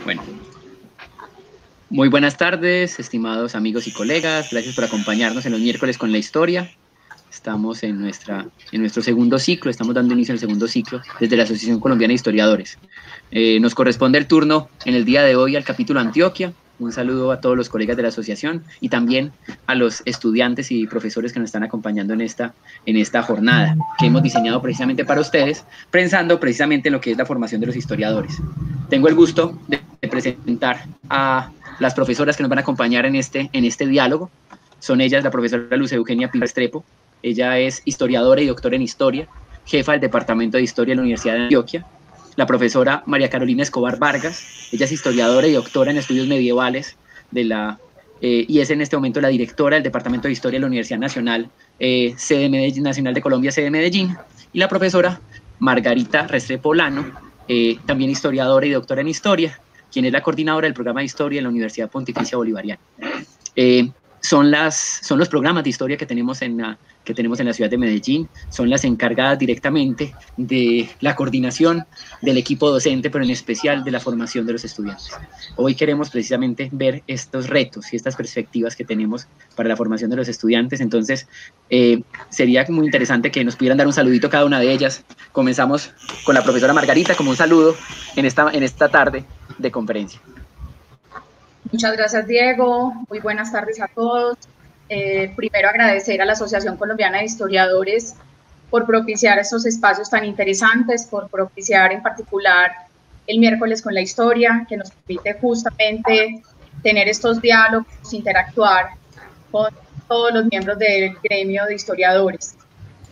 Bueno, muy buenas tardes, estimados amigos y colegas. Gracias por acompañarnos en los miércoles con la historia. Estamos en nuestro segundo ciclo, estamos dando inicio al segundo ciclo desde la Asociación Colombiana de Historiadores. Nos corresponde el turno en el día de hoy al capítulo Antioquia. Un saludo a todos los colegas de la asociación y también a los estudiantes y profesores que nos están acompañando en esta jornada que hemos diseñado precisamente para ustedes, pensando precisamente en lo que es la formación de los historiadores. Tengo el gusto de presentar a las profesoras que nos van a acompañar en este diálogo. Son ellas la profesora Luz Eugenia Pilar Restrepo. Ella es historiadora y doctora en historia, jefa del Departamento de Historia de la Universidad de Antioquia. La profesora María Carolina Escobar Vargas. Ella es historiadora y doctora en estudios medievales y es en este momento la directora del Departamento de Historia de la Universidad Nacional, Nacional de Colombia, sede de Medellín. Y la profesora Margarita Restrepo Lano, también historiadora y doctora en historia, quien es la coordinadora del programa de historia en la Universidad Pontificia Bolivariana. Son los programas de historia que tenemos en la ciudad de Medellín, son las encargadas directamente de la coordinación del equipo docente, pero en especial de la formación de los estudiantes. Hoy queremos precisamente ver estos retos y estas perspectivas que tenemos para la formación de los estudiantes. Entonces, sería muy interesante que nos pudieran dar un saludito cada una de ellas. Comenzamos con la profesora Margarita, como un saludo en esta tarde de conferencia. Muchas gracias, Diego. Muy buenas tardes a todos. Primero agradecer a la Asociación Colombiana de Historiadores por propiciar estos espacios tan interesantes, por propiciar en particular el miércoles con la historia, que nos permite justamente tener estos diálogos, interactuar con todos los miembros del gremio de historiadores.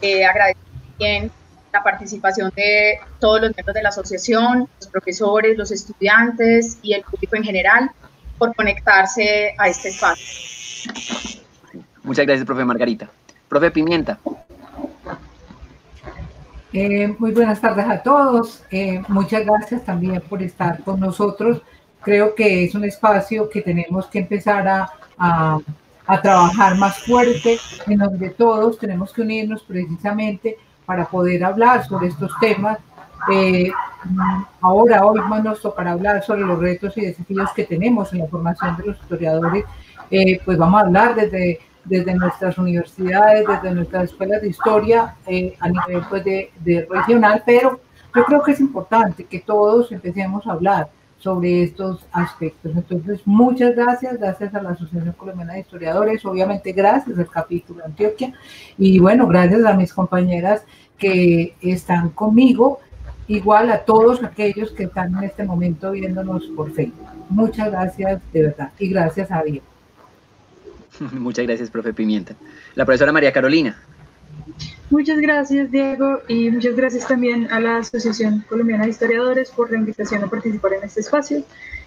Agradezco también la participación de todos los miembros de la asociación, los profesores, los estudiantes y el público en general, por conectarse a este espacio. Muchas gracias, profe Margarita. Profe Pimienta. Muy buenas tardes a todos. Muchas gracias también por estar con nosotros. Creo que es un espacio que tenemos que empezar a trabajar más fuerte, en donde todos tenemos que unirnos precisamente para poder hablar sobre estos temas. Hoy nos tocará hablar sobre los retos y desafíos que tenemos en la formación de los historiadores. Pues vamos a hablar desde nuestras universidades, desde nuestras escuelas de historia a nivel pues, de regional, pero yo creo que es importante que todos empecemos a hablar sobre estos aspectos. Entonces, muchas gracias a la Asociación Colombiana de Historiadores, obviamente gracias al capítulo Antioquia, y bueno, gracias a mis compañeras que están conmigo, igual a todos aquellos que están en este momento viéndonos por Facebook. Muchas gracias de verdad, y gracias a Dios. Muchas gracias, profe Pimienta. La profesora María Carolina. Muchas gracias, Diego, y muchas gracias también a la Asociación Colombiana de Historiadores por la invitación a participar en este espacio.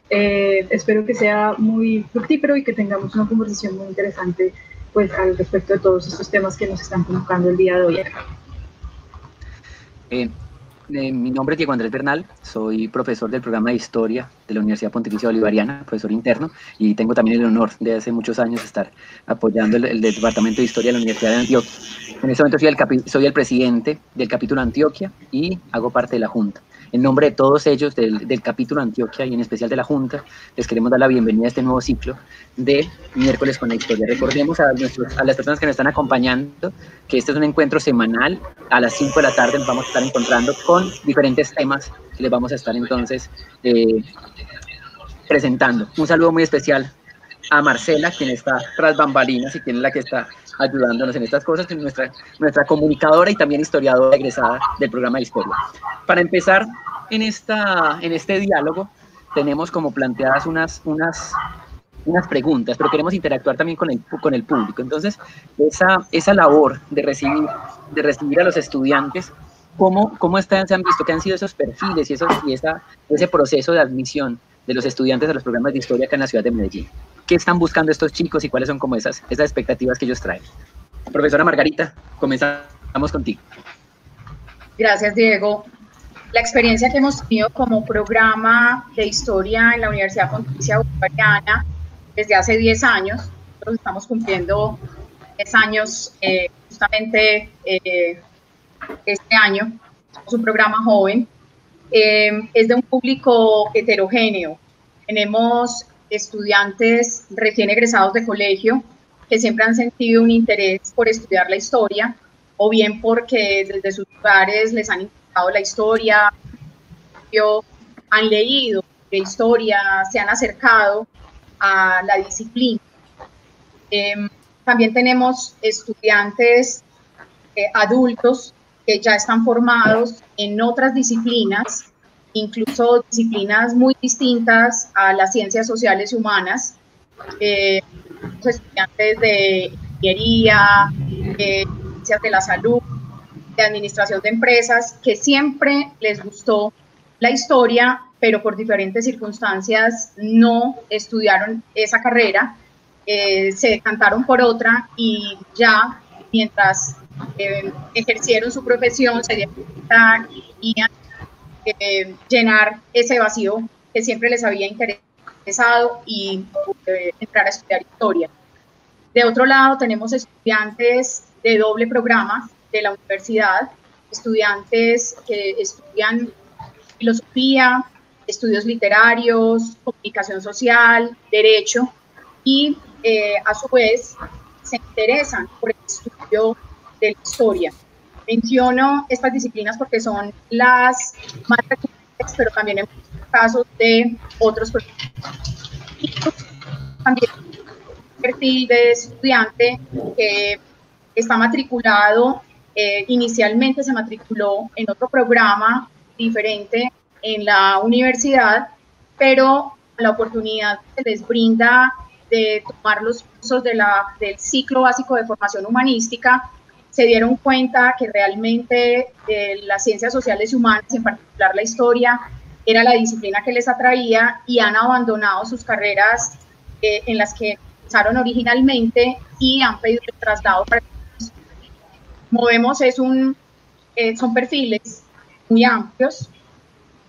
Espero que sea muy fructífero y que tengamos una conversación muy interesante pues, al respecto de todos estos temas que nos están convocando el día de hoy acá. Mi nombre es Diego Andrés Bernal, soy profesor del programa de Historia de la Universidad Pontificia Bolivariana, profesor interno, y tengo también el honor de hace muchos años estar apoyando el Departamento de Historia de la Universidad de Antioquia. En este momento soy el presidente del capítulo Antioquia y hago parte de la Junta. En nombre de todos ellos, del capítulo Antioquia y en especial de la Junta, les queremos dar la bienvenida a este nuevo ciclo de miércoles con la historia. Recordemos a las personas que nos están acompañando que este es un encuentro semanal. A las 5 de la tarde nos vamos a estar encontrando con diferentes temas que les vamos a estar entonces presentando. Un saludo muy especial a Marcela, quien está tras bambalinas y quien es la que está ayudándonos en estas cosas, que es nuestra comunicadora y también historiadora egresada del programa de historia. Para empezar en este diálogo, tenemos como planteadas unas preguntas, pero queremos interactuar también con el público. Entonces, esa labor de recibir a los estudiantes, ¿cómo se han visto? ¿Qué han sido esos perfiles y ese proceso de admisión de los estudiantes a los programas de historia acá en la ciudad de Medellín? ¿Qué están buscando estos chicos y cuáles son como esas expectativas que ellos traen? Profesora Margarita, comenzamos contigo. Gracias, Diego. La experiencia que hemos tenido como programa de historia en la Universidad Pontificia Bolivariana desde hace 10 años, nosotros estamos cumpliendo 10 años justamente este año, es un programa joven, es de un público heterogéneo. Tenemos estudiantes recién egresados de colegio que siempre han sentido un interés por estudiar la historia, o bien porque desde sus lugares les han interesado la historia, han leído de historia, se han acercado a la disciplina. También tenemos estudiantes adultos que ya están formados en otras disciplinas, incluso disciplinas muy distintas a las ciencias sociales y humanas, estudiantes de ingeniería, ciencias de la salud, de administración de empresas, que siempre les gustó la historia, pero por diferentes circunstancias no estudiaron esa carrera, se decantaron por otra y ya mientras ejercieron su profesión se dieron cuenta y llenar ese vacío que siempre les había interesado y entrar a estudiar historia. De otro lado, tenemos estudiantes de doble programa de la universidad, estudiantes que estudian filosofía, estudios literarios, comunicación social, derecho, y a su vez se interesan por el estudio de la historia. Menciono estas disciplinas porque son las más frecuentes, pero también en casos de otros proyectos. También un perfil de estudiante que está matriculado, inicialmente se matriculó en otro programa diferente en la universidad, pero la oportunidad que les brinda de tomar los cursos del ciclo básico de formación humanística, se dieron cuenta que realmente las ciencias sociales y humanas, en particular la historia, era la disciplina que les atraía y han abandonado sus carreras en las que empezaron originalmente y han pedido el traslado para como vemos, son perfiles muy amplios,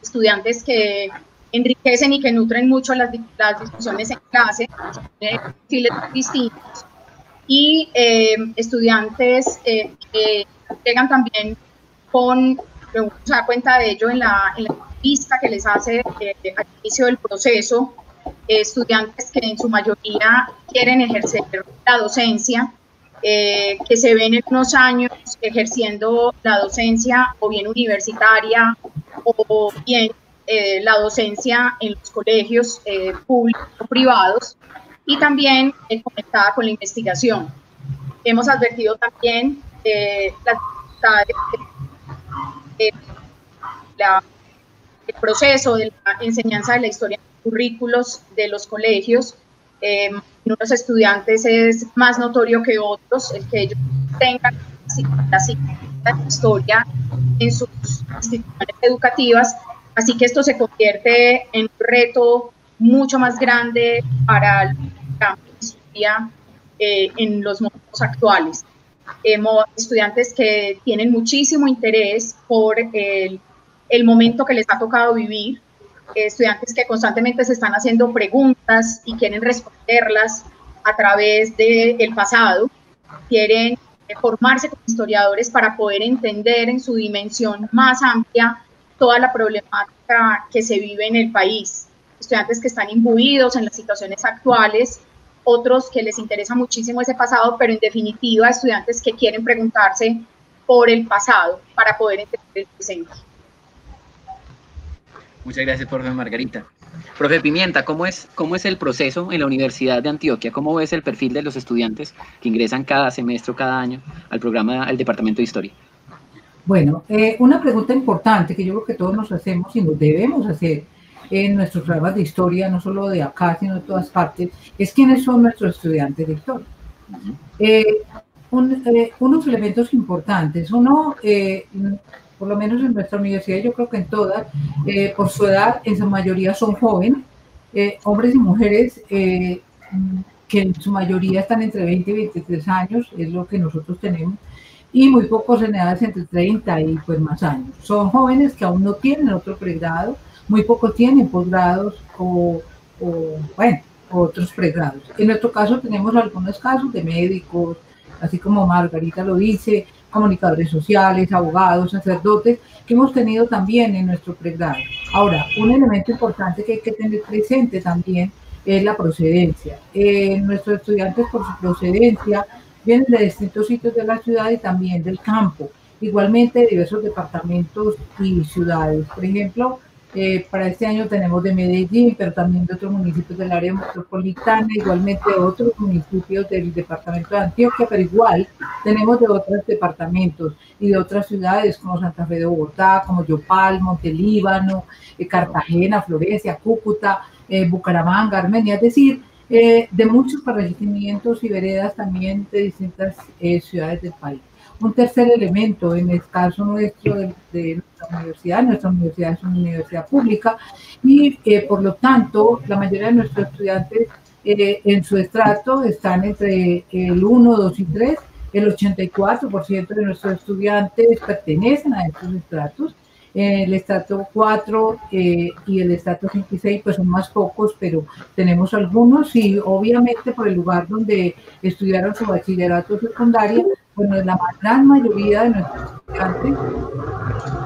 estudiantes que enriquecen y que nutren mucho las discusiones en clase, perfiles distintos, y estudiantes que llegan también con, uno se da cuenta de ello en la entrevista que les hace al inicio del proceso, estudiantes que en su mayoría quieren ejercer la docencia, que se ven en unos años ejerciendo la docencia o bien universitaria o bien la docencia en los colegios públicos o privados, y también conectada con la investigación. Hemos advertido también las dificultades del proceso de la enseñanza de la historia en los currículos de los colegios. En unos estudiantes es más notorio que otros el que ellos tengan la historia en sus instituciones educativas, así que esto se convierte en un reto mucho más grande para la historia en los momentos actuales. Estudiantes que tienen muchísimo interés por el momento que les ha tocado vivir, estudiantes que constantemente se están haciendo preguntas y quieren responderlas a través del pasado, quieren formarse como historiadores para poder entender en su dimensión más amplia toda la problemática que se vive en el país. Estudiantes que están imbuidos en las situaciones actuales, otros que les interesa muchísimo ese pasado, pero en definitiva estudiantes que quieren preguntarse por el pasado para poder entender el presente. Muchas gracias, profe Margarita. Profe Pimienta, ¿cómo es el proceso en la Universidad de Antioquia? ¿Cómo ves el perfil de los estudiantes que ingresan cada semestre o cada año al programa, al Departamento de Historia? Bueno, una pregunta importante que yo creo que todos nos hacemos y nos debemos hacer en nuestros programas de historia, no solo de acá, sino de todas partes, es quiénes son nuestros estudiantes de historia. Unos elementos importantes. Uno, por lo menos en nuestra universidad, yo creo que en todas, por su edad, en su mayoría son jóvenes, hombres y mujeres que en su mayoría están entre 20 y 23 años, es lo que nosotros tenemos, y muy pocos en edades entre 30 y pues más años. Son jóvenes que aún no tienen otro pregrado, muy pocos tienen posgrados o otros pregrados. En nuestro caso tenemos algunos casos de médicos, así como Margarita lo dice, comunicadores sociales, abogados, sacerdotes, que hemos tenido también en nuestro pregrado. Ahora, un elemento importante que hay que tener presente también es la procedencia. Nuestros estudiantes, por su procedencia, vienen de distintos sitios de la ciudad y también del campo, igualmente de diversos departamentos y ciudades. Por ejemplo, para este año tenemos de Medellín, pero también de otros municipios del área metropolitana, igualmente de otros municipios del departamento de Antioquia, pero igual tenemos de otros departamentos y de otras ciudades como Santa Fe de Bogotá, como Yopal, Montelíbano, Cartagena, Florencia, Cúcuta, Bucaramanga, Armenia, es decir, de muchos corregimientos y veredas también de distintas ciudades del país. Un tercer elemento, en el caso nuestro de nuestra universidad es una universidad pública y por lo tanto la mayoría de nuestros estudiantes en su estrato están entre el 1, 2 y 3, el 84% de nuestros estudiantes pertenecen a estos estratos. El estrato 4 y el estrato 5 y 6 pues son más pocos, pero tenemos algunos y obviamente por el lugar donde estudiaron su bachillerato secundaria, bueno, la gran mayoría de nuestros estudiantes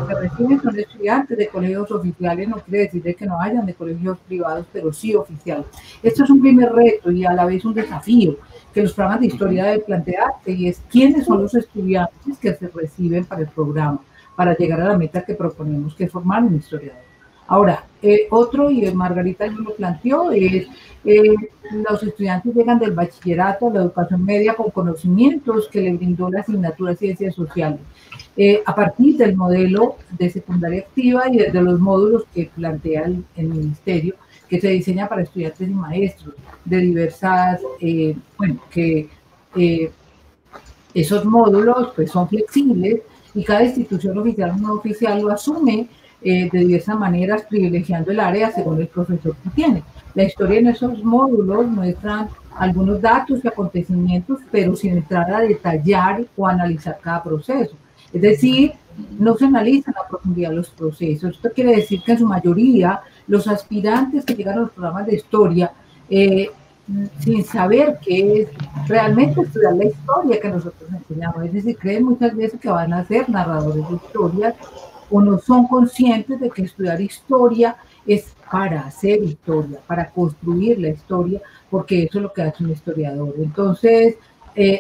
que reciben son estudiantes de colegios oficiales, no quiere decir que no hayan de colegios privados, pero sí oficiales. Esto es un primer reto y a la vez un desafío que los programas de historia deben plantearse y es quiénes son los estudiantes que se reciben para el programa, para llegar a la meta que proponemos, que es formar un historiador. Ahora, otro, y Margarita ya lo planteó, es los estudiantes llegan del bachillerato a la educación media con conocimientos que le brindó la asignatura de Ciencias Sociales, a partir del modelo de secundaria activa y desde los módulos que plantea el Ministerio, que se diseña para estudiantes y maestros de diversas, esos módulos pues son flexibles, y cada institución oficial o no oficial lo asume de diversas maneras, privilegiando el área según el profesor que tiene. La historia en esos módulos muestra algunos datos y acontecimientos, pero sin entrar a detallar o analizar cada proceso. Es decir, no se analizan a profundidad los procesos. Esto quiere decir que en su mayoría los aspirantes que llegan a los programas de historia sin saber qué es realmente estudiar la historia que nosotros enseñamos. Es decir, creen muchas veces que van a ser narradores de historias o no son conscientes de que estudiar historia es para hacer historia, para construir la historia, porque eso es lo que hace un historiador. Entonces,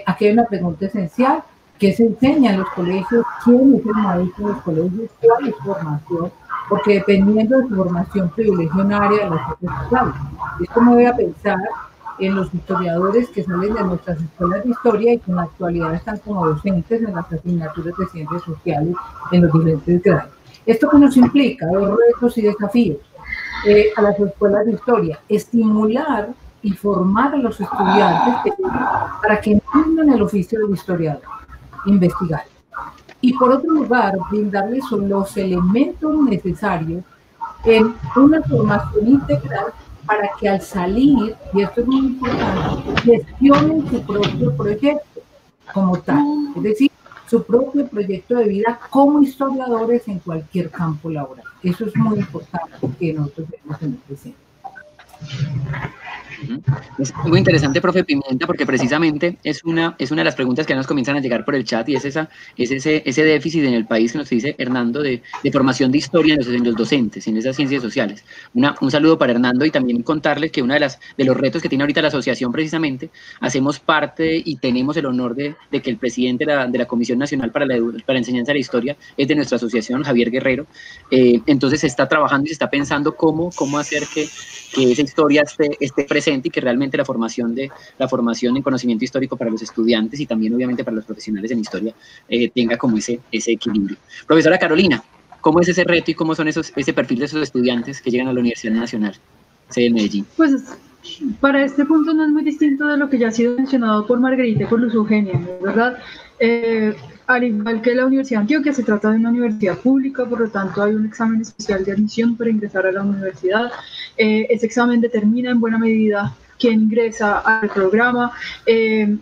aquí hay una pregunta esencial: ¿qué se enseña en los colegios? ¿Quién es el maestro de los colegios? ¿Cuál es su formación? Porque dependiendo de su formación privilegio un área de las ciencias sociales. Esto me voy a pensar en los historiadores que salen de nuestras escuelas de historia y que en la actualidad están como docentes en las asignaturas de ciencias sociales en los diferentes grados. ¿Esto qué nos implica? Dos retos y desafíos a las escuelas de historia: estimular y formar a los estudiantes para que entiendan el oficio del historiador, investigar. Y por otro lugar, brindarles los elementos necesarios en una formación integral para que al salir, y esto es muy importante, gestionen su propio proyecto como tal, es decir, su propio proyecto de vida como historiadores en cualquier campo laboral. Eso es muy importante que nosotros debemos tener presente. Es muy interesante, profe Pimienta, porque precisamente es una de las preguntas que nos comienzan a llegar por el chat, y es ese déficit en el país que nos dice Hernando de formación de historia en los docentes, en esas ciencias sociales. Un saludo para Hernando, y también contarles que uno de los retos que tiene ahorita la asociación, precisamente, hacemos parte y tenemos el honor de que el presidente de la Comisión Nacional para la Enseñanza de la Historia es de nuestra asociación, Javier Guerrero. Entonces se está trabajando y se está pensando cómo hacer que esa historia esté presente, y que realmente la formación en conocimiento histórico para los estudiantes y también obviamente para los profesionales en historia tenga como ese equilibrio. Profesora Carolina, ¿cómo es ese reto y cómo son ese perfil de esos estudiantes que llegan a la Universidad Nacional, sede de Medellín? Pues para este punto no es muy distinto de lo que ya ha sido mencionado por Margarita y por Luz Eugenia, ¿verdad? Al igual que la Universidad de Antioquia, se trata de una universidad pública, por lo tanto hay un examen especial de admisión para ingresar a la universidad. Ese examen determina en buena medida quien ingresa al programa.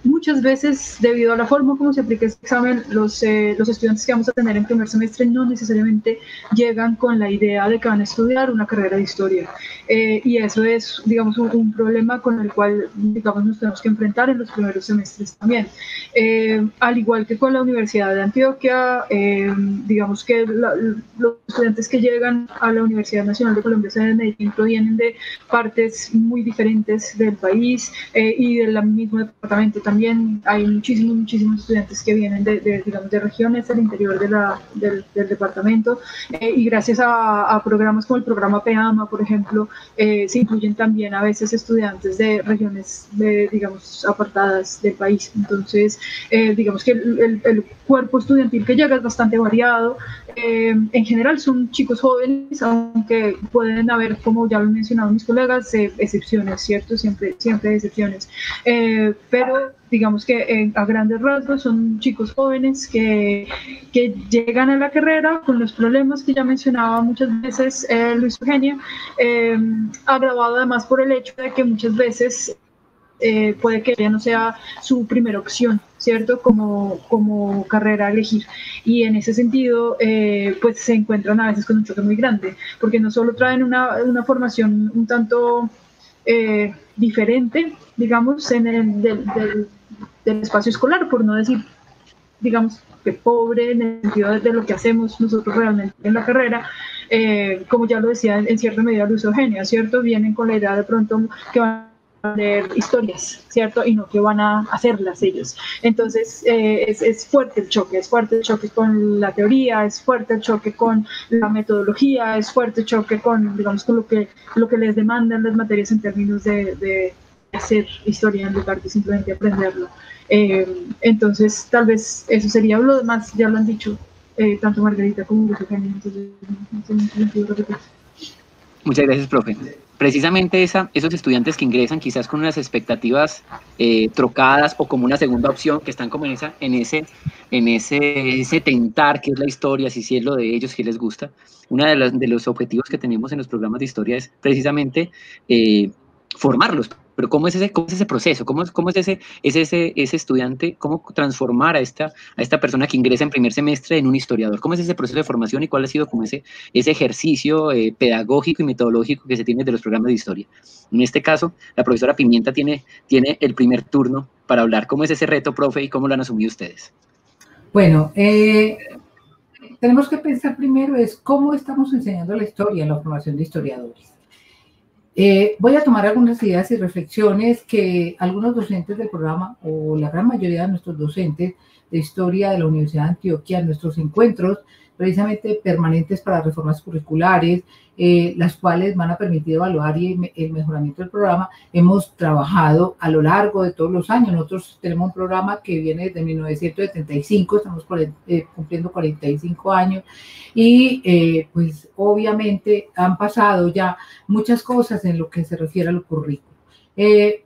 Muchas veces, debido a la forma como se aplica este examen, los estudiantes que vamos a tener en primer semestre no necesariamente llegan con la idea de que van a estudiar una carrera de historia. Y eso es, digamos, un problema con el cual, digamos, nos tenemos que enfrentar en los primeros semestres también. Al igual que con la Universidad de Antioquia, digamos que los estudiantes que llegan a la Universidad Nacional de Colombia, sede de Medellín, provienen de partes muy diferentes del país y del mismo departamento también. Hay muchísimos estudiantes que vienen digamos, de regiones del interior del departamento y gracias a programas como el programa PEAMA, por ejemplo, se incluyen también a veces estudiantes de regiones, digamos, apartadas del país. Entonces, digamos que el cuerpo estudiantil que llega es bastante variado. En general son chicos jóvenes, aunque pueden haber, como ya lo han mencionado mis colegas, excepciones, ¿cierto? Siempre hay excepciones. Pero digamos que a grandes rasgos son chicos jóvenes que llegan a la carrera con los problemas que ya mencionaba muchas veces Luis Eugenio, agravado además por el hecho de que muchas veces puede que ya no sea su primera opción, ¿cierto? Como carrera a elegir. Y en ese sentido, pues se encuentran a veces con un choque muy grande, porque no solo traen una formación un tanto diferente, digamos, del espacio escolar, por no decir, digamos, que pobre en el sentido de lo que hacemos nosotros realmente en la carrera, como ya lo decía en cierta medida Luis Eugenio, ¿cierto? Vienen con la idea de pronto que van a leer historias, ¿cierto? Y no que van a hacerlas ellos. Entonces, es fuerte el choque con la teoría, es fuerte el choque con la metodología, es fuerte el choque con, digamos, con lo que les demandan las materias en términos de hacer historia en lugar de simplemente aprenderlo. Entonces, tal vez eso sería. Lo demás ya lo han dicho tanto Margarita como Luis Eugenio, entonces no tiene mucho sentido repetir. Muchas gracias, profe. Precisamente esos estudiantes que ingresan quizás con unas expectativas trocadas o como una segunda opción, que están como en ese tentar que es la historia, si es lo de ellos, si les gusta. Uno de los objetivos que tenemos en los programas de historia es precisamente formarlos. Pero ¿cómo es ese proceso? ¿Cómo es ese estudiante? ¿Cómo transformar a esta persona que ingresa en primer semestre en un historiador? ¿Cómo es ese proceso de formación y cuál ha sido como ese ejercicio pedagógico y metodológico que se tiene de los programas de historia? En este caso, la profesora Pimienta tiene el primer turno para hablar. ¿Cómo es ese reto, profe, y cómo lo han asumido ustedes? Bueno, tenemos que pensar primero es cómo estamos enseñando la historia en la formación de historiadores. Voy a tomar algunas ideas y reflexiones que algunos docentes del programa, o la gran mayoría de nuestros docentes de historia de la Universidad de Antioquia, en nuestros encuentros precisamente permanentes para reformas curriculares, las cuales van a permitir evaluar el mejoramiento del programa, hemos trabajado a lo largo de todos los años. Nosotros tenemos un programa que viene desde 1975, estamos cumpliendo 45 años y pues obviamente han pasado ya muchas cosas en lo que se refiere a lo currículo.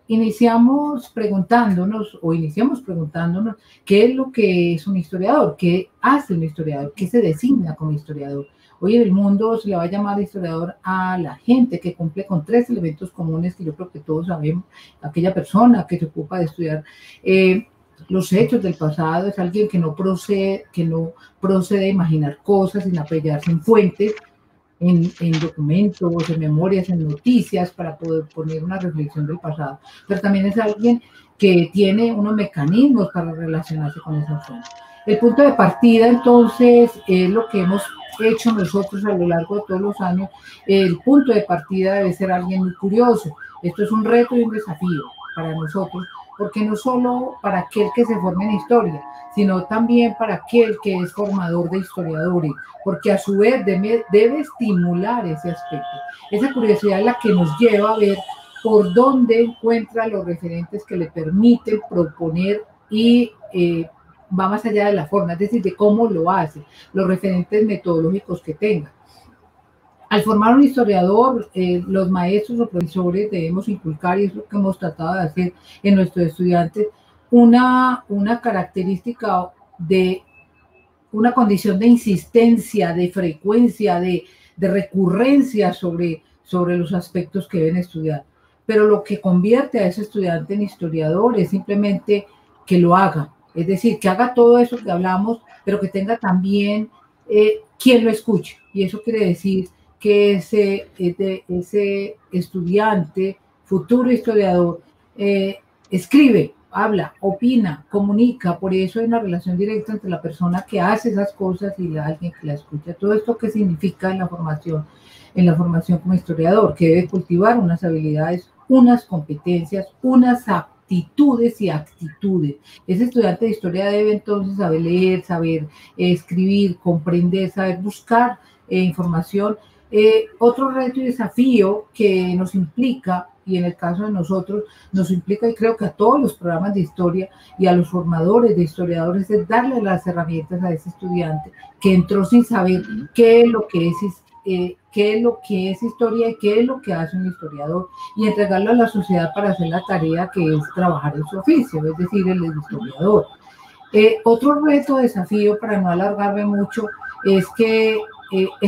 Iniciamos preguntándonos qué es lo que es un historiador, qué hace un historiador, qué se designa como historiador. Hoy en el mundo se le va a llamar historiador a la gente que cumple con 3 elementos comunes que yo creo que todos sabemos. Aquella persona que se ocupa de estudiar los hechos del pasado, es alguien que no procede a imaginar cosas sin apoyarse en fuentes, en documentos, en memorias, en noticias, para poder poner una reflexión del pasado. Pero también es alguien que tiene unos mecanismos para relacionarse con esa fuente. El punto de partida, entonces, es lo que hemos hecho nosotros a lo largo de todos los años. El punto de partida debe ser alguien muy curioso. Esto es un reto y un desafío para nosotros, porque no solo para aquel que se forma en historia, sino también para aquel que es formador de historiadores, porque a su vez debe estimular ese aspecto. Esa curiosidad es la que nos lleva a ver por dónde encuentra los referentes que le permiten proponer y va más allá de la forma, es decir, de cómo lo hace, los referentes metodológicos que tenga. Al formar un historiador, los maestros o profesores debemos inculcar, y es lo que hemos tratado de hacer en nuestros estudiantes, una característica de una condición de insistencia, de frecuencia, de recurrencia sobre los aspectos que deben estudiar. pero lo que convierte a ese estudiante en historiador es simplemente que lo haga, es decir, que haga todo eso que hablamos, pero que tenga también quien lo escuche, y eso quiere decir que ese estudiante, futuro historiador, escribe, habla, opina, comunica, por eso hay una relación directa entre la persona que hace esas cosas y alguien que la escucha. Todo esto que significa en la formación como historiador, que debe cultivar unas habilidades, unas competencias, unas aptitudes y actitudes. Ese estudiante de historia debe entonces saber leer, saber escribir, comprender, saber buscar información. Otro reto y desafío que nos implica, y en el caso de nosotros nos implica, y creo que a todos los programas de historia y a los formadores de historiadores, es darle las herramientas a ese estudiante que entró sin saber qué es lo que es historia y qué es lo que hace un historiador, y entregarlo a la sociedad para hacer la tarea que es trabajar en su oficio, es decir, el historiador. Otro reto, desafío, para no alargarme mucho, es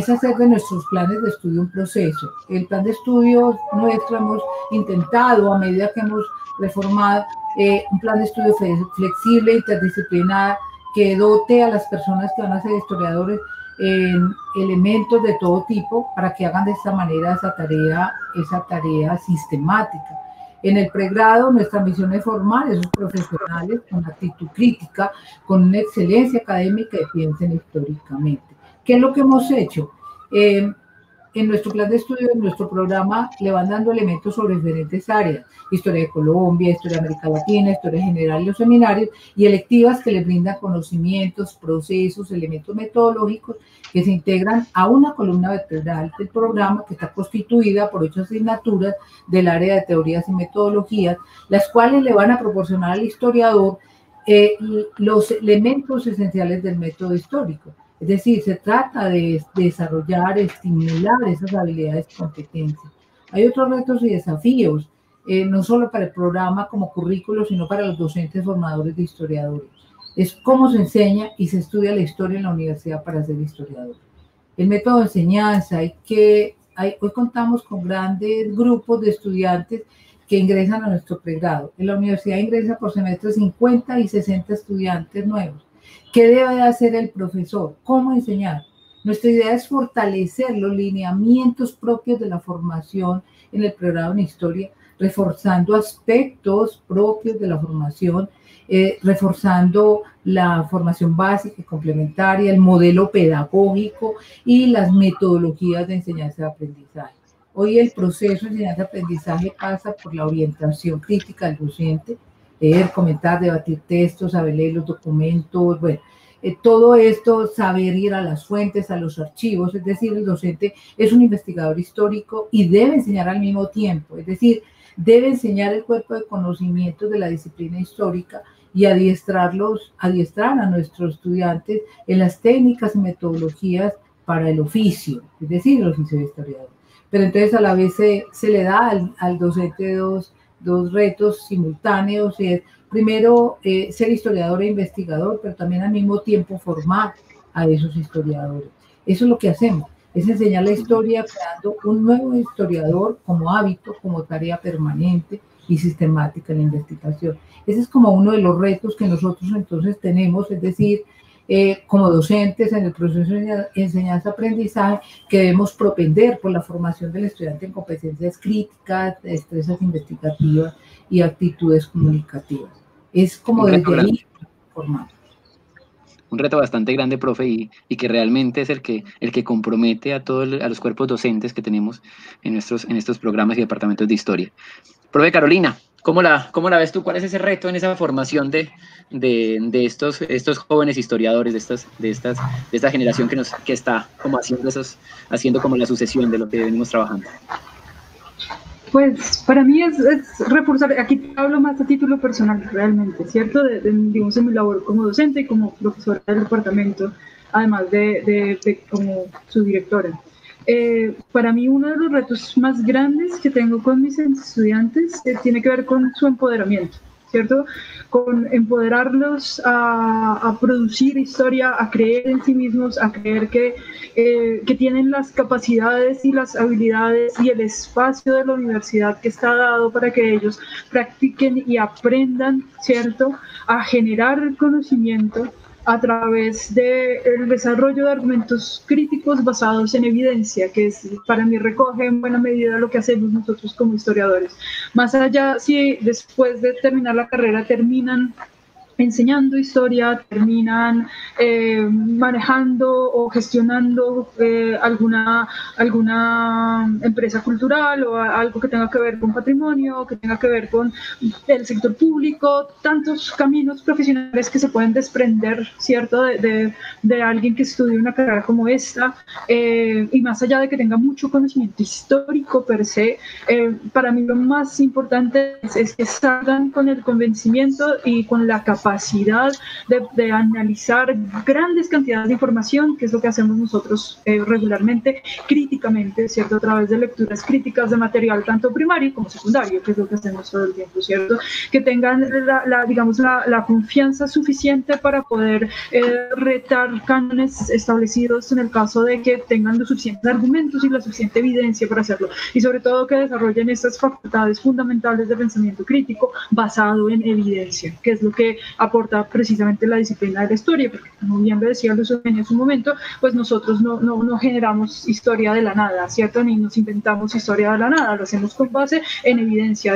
hacer de nuestros planes de estudio un proceso. El plan de estudio nuestro hemos intentado, a medida que hemos reformado, un plan de estudio flexible, interdisciplinar, que dote a las personas que van a ser historiadores en elementos de todo tipo para que hagan de esta manera esa tarea sistemática. En el pregrado, nuestra misión es formar a esos profesionales con actitud crítica, con una excelencia académica y piensen históricamente. ¿Qué es lo que hemos hecho? En nuestro plan de estudio, en nuestro programa, le van dando elementos sobre diferentes áreas: historia de Colombia, historia de América Latina, historia general y los seminarios, y electivas que les brindan conocimientos, procesos, elementos metodológicos que se integran a una columna vertebral del programa, que está constituida por 8 asignaturas del área de teorías y metodologías, las cuales le van a proporcionar al historiador los elementos esenciales del método histórico. Es decir, se trata de desarrollar, estimular esas habilidades y competencias. Hay otros retos y desafíos, no solo para el programa como currículo, sino para los docentes formadores de historiadores. Es cómo se enseña y se estudia la historia en la universidad para ser historiador. El método de enseñanza, hoy contamos con grandes grupos de estudiantes que ingresan a nuestro pregrado. En la universidad ingresa por semestre 50 y 60 estudiantes nuevos. ¿Qué debe hacer el profesor? ¿Cómo enseñar? Nuestra idea es fortalecer los lineamientos propios de la formación en el pregrado en historia, reforzando aspectos propios de la formación, reforzando la formación básica y complementaria, el modelo pedagógico y las metodologías de enseñanza y aprendizaje. Hoy el proceso de enseñanza y aprendizaje pasa por la orientación crítica del docente, leer, comentar, debatir textos, saber leer los documentos, bueno, todo esto, saber ir a las fuentes, a los archivos, es decir, el docente es un investigador histórico y debe enseñar al mismo tiempo, es decir, debe enseñar el cuerpo de conocimientos de la disciplina histórica y adiestrar a nuestros estudiantes en las técnicas y metodologías para el oficio, es decir, el oficio de historiador. Pero entonces a la vez se le da al docente dos retos simultáneos, es primero ser historiador e investigador, pero también al mismo tiempo formar a esos historiadores. Eso es lo que hacemos, es enseñar la historia creando un nuevo historiador como hábito, como tarea permanente y sistemática en la investigación. Ese es como uno de los retos que nosotros entonces tenemos, es decir, como docentes en el proceso de enseñanza-aprendizaje, que debemos propender por la formación del estudiante en competencias críticas, destrezas investigativas y actitudes comunicativas. Es como desde ahí formar. Un reto bastante grande, profe, y que realmente es el que compromete a los cuerpos docentes que tenemos en estos programas y departamentos de historia. Profe Carolina, ¿cómo la ves tú? ¿Cuál es ese reto en esa formación de estos jóvenes historiadores, de esta generación que está como haciendo como la sucesión de lo que venimos trabajando? Pues para mí es reforzar, aquí hablo más a título personal realmente, ¿cierto? Digamos, en mi labor como docente y como profesora del departamento, además de como su directora. Para mí uno de los retos más grandes que tengo con mis estudiantes tiene que ver con su empoderamiento, ¿cierto? Con empoderarlos a producir historia, a creer en sí mismos, a creer que tienen las capacidades y las habilidades y el espacio de la universidad que está dado para que ellos practiquen y aprendan, ¿cierto?, a generar conocimiento a través del desarrollo de argumentos críticos basados en evidencia, que es, para mí recoge en buena medida lo que hacemos nosotros como historiadores. Más allá, si después de terminar la carrera terminan enseñando historia, terminan manejando o gestionando alguna empresa cultural o algo que tenga que ver con patrimonio, o que tenga que ver con el sector público, tantos caminos profesionales que se pueden desprender, ¿cierto?, de alguien que estudie una carrera como esta, y más allá de que tenga mucho conocimiento histórico per se, para mí lo más importante es que salgan con el convencimiento y con la capacidad de analizar grandes cantidades de información, que es lo que hacemos nosotros regularmente, críticamente, ¿cierto?, a través de lecturas críticas de material tanto primario como secundario, que es lo que hacemos todo el tiempo, ¿cierto?, que tengan la confianza suficiente para poder retar cánones establecidos en el caso de que tengan los suficientes argumentos y la suficiente evidencia para hacerlo, y sobre todo que desarrollen estas facultades fundamentales de pensamiento crítico basado en evidencia, que es lo que aporta precisamente la disciplina de la historia, porque como bien lo decía Luz en su momento, pues nosotros no generamos historia de la nada, ¿cierto?, ni nos inventamos historia de la nada, lo hacemos con base en evidencia,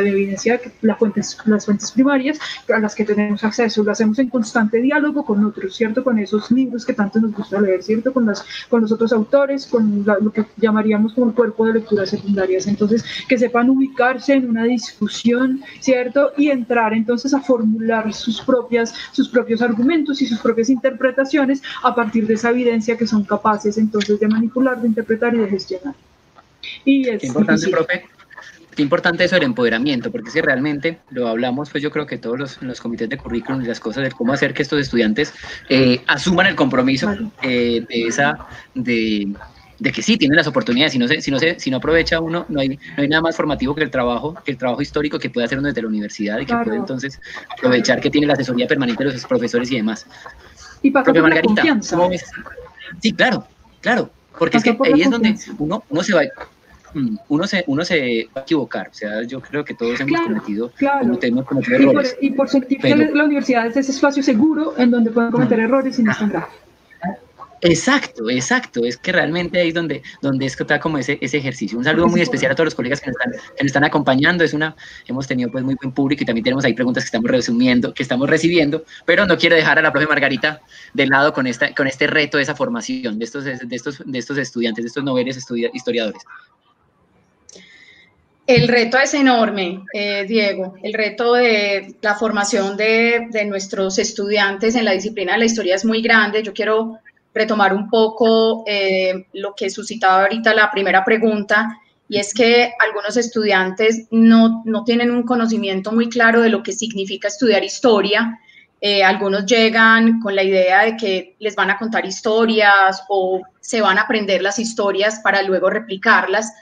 las fuentes primarias a las que tenemos acceso, lo hacemos en constante diálogo con otros, ¿cierto?, con esos libros que tanto nos gusta leer, ¿cierto?, con los otros autores, con lo que llamaríamos como el cuerpo de lecturas secundarias, entonces que sepan ubicarse en una discusión, ¿cierto?, y entrar entonces a formular sus propios argumentos y sus propias interpretaciones a partir de esa evidencia que son capaces entonces de manipular, de interpretar y de gestionar. Y es qué importante, difícil. profe, qué importante eso del empoderamiento, porque si realmente lo hablamos, pues yo creo que todos los comités de currículum y las cosas de cómo hacer que estos estudiantes asuman el compromiso de que sí tienen las oportunidades. Si no aprovecha uno, no hay nada más formativo que el trabajo histórico que puede hacer uno desde la universidad y que puede entonces aprovechar que tiene la asesoría permanente de los profesores y demás. Y pasa por la confianza. ¿Cómo ves? Sí, claro, porque es que ahí es donde uno se va a equivocar, o sea, yo creo que todos hemos cometido errores. Y por sentir que la universidad es ese espacio seguro en donde pueden cometer errores y no están graves. Exacto, es que realmente ahí es donde es que está como ese ejercicio. Un saludo muy especial a todos los colegas que nos están acompañando, hemos tenido pues muy buen público y también tenemos ahí preguntas que estamos recibiendo, pero no quiero dejar a la profe Margarita de lado con este reto de esa formación de estos estudiantes, de estos noveles historiadores. El reto es enorme, Diego, el reto de la formación de nuestros estudiantes en la disciplina de la historia es muy grande. Yo quiero retomar un poco lo que suscitaba ahorita la primera pregunta, y es que algunos estudiantes no tienen un conocimiento muy claro de lo que significa estudiar historia. Algunos llegan con la idea de que les van a contar historias o se van a aprender las historias para luego replicarlas,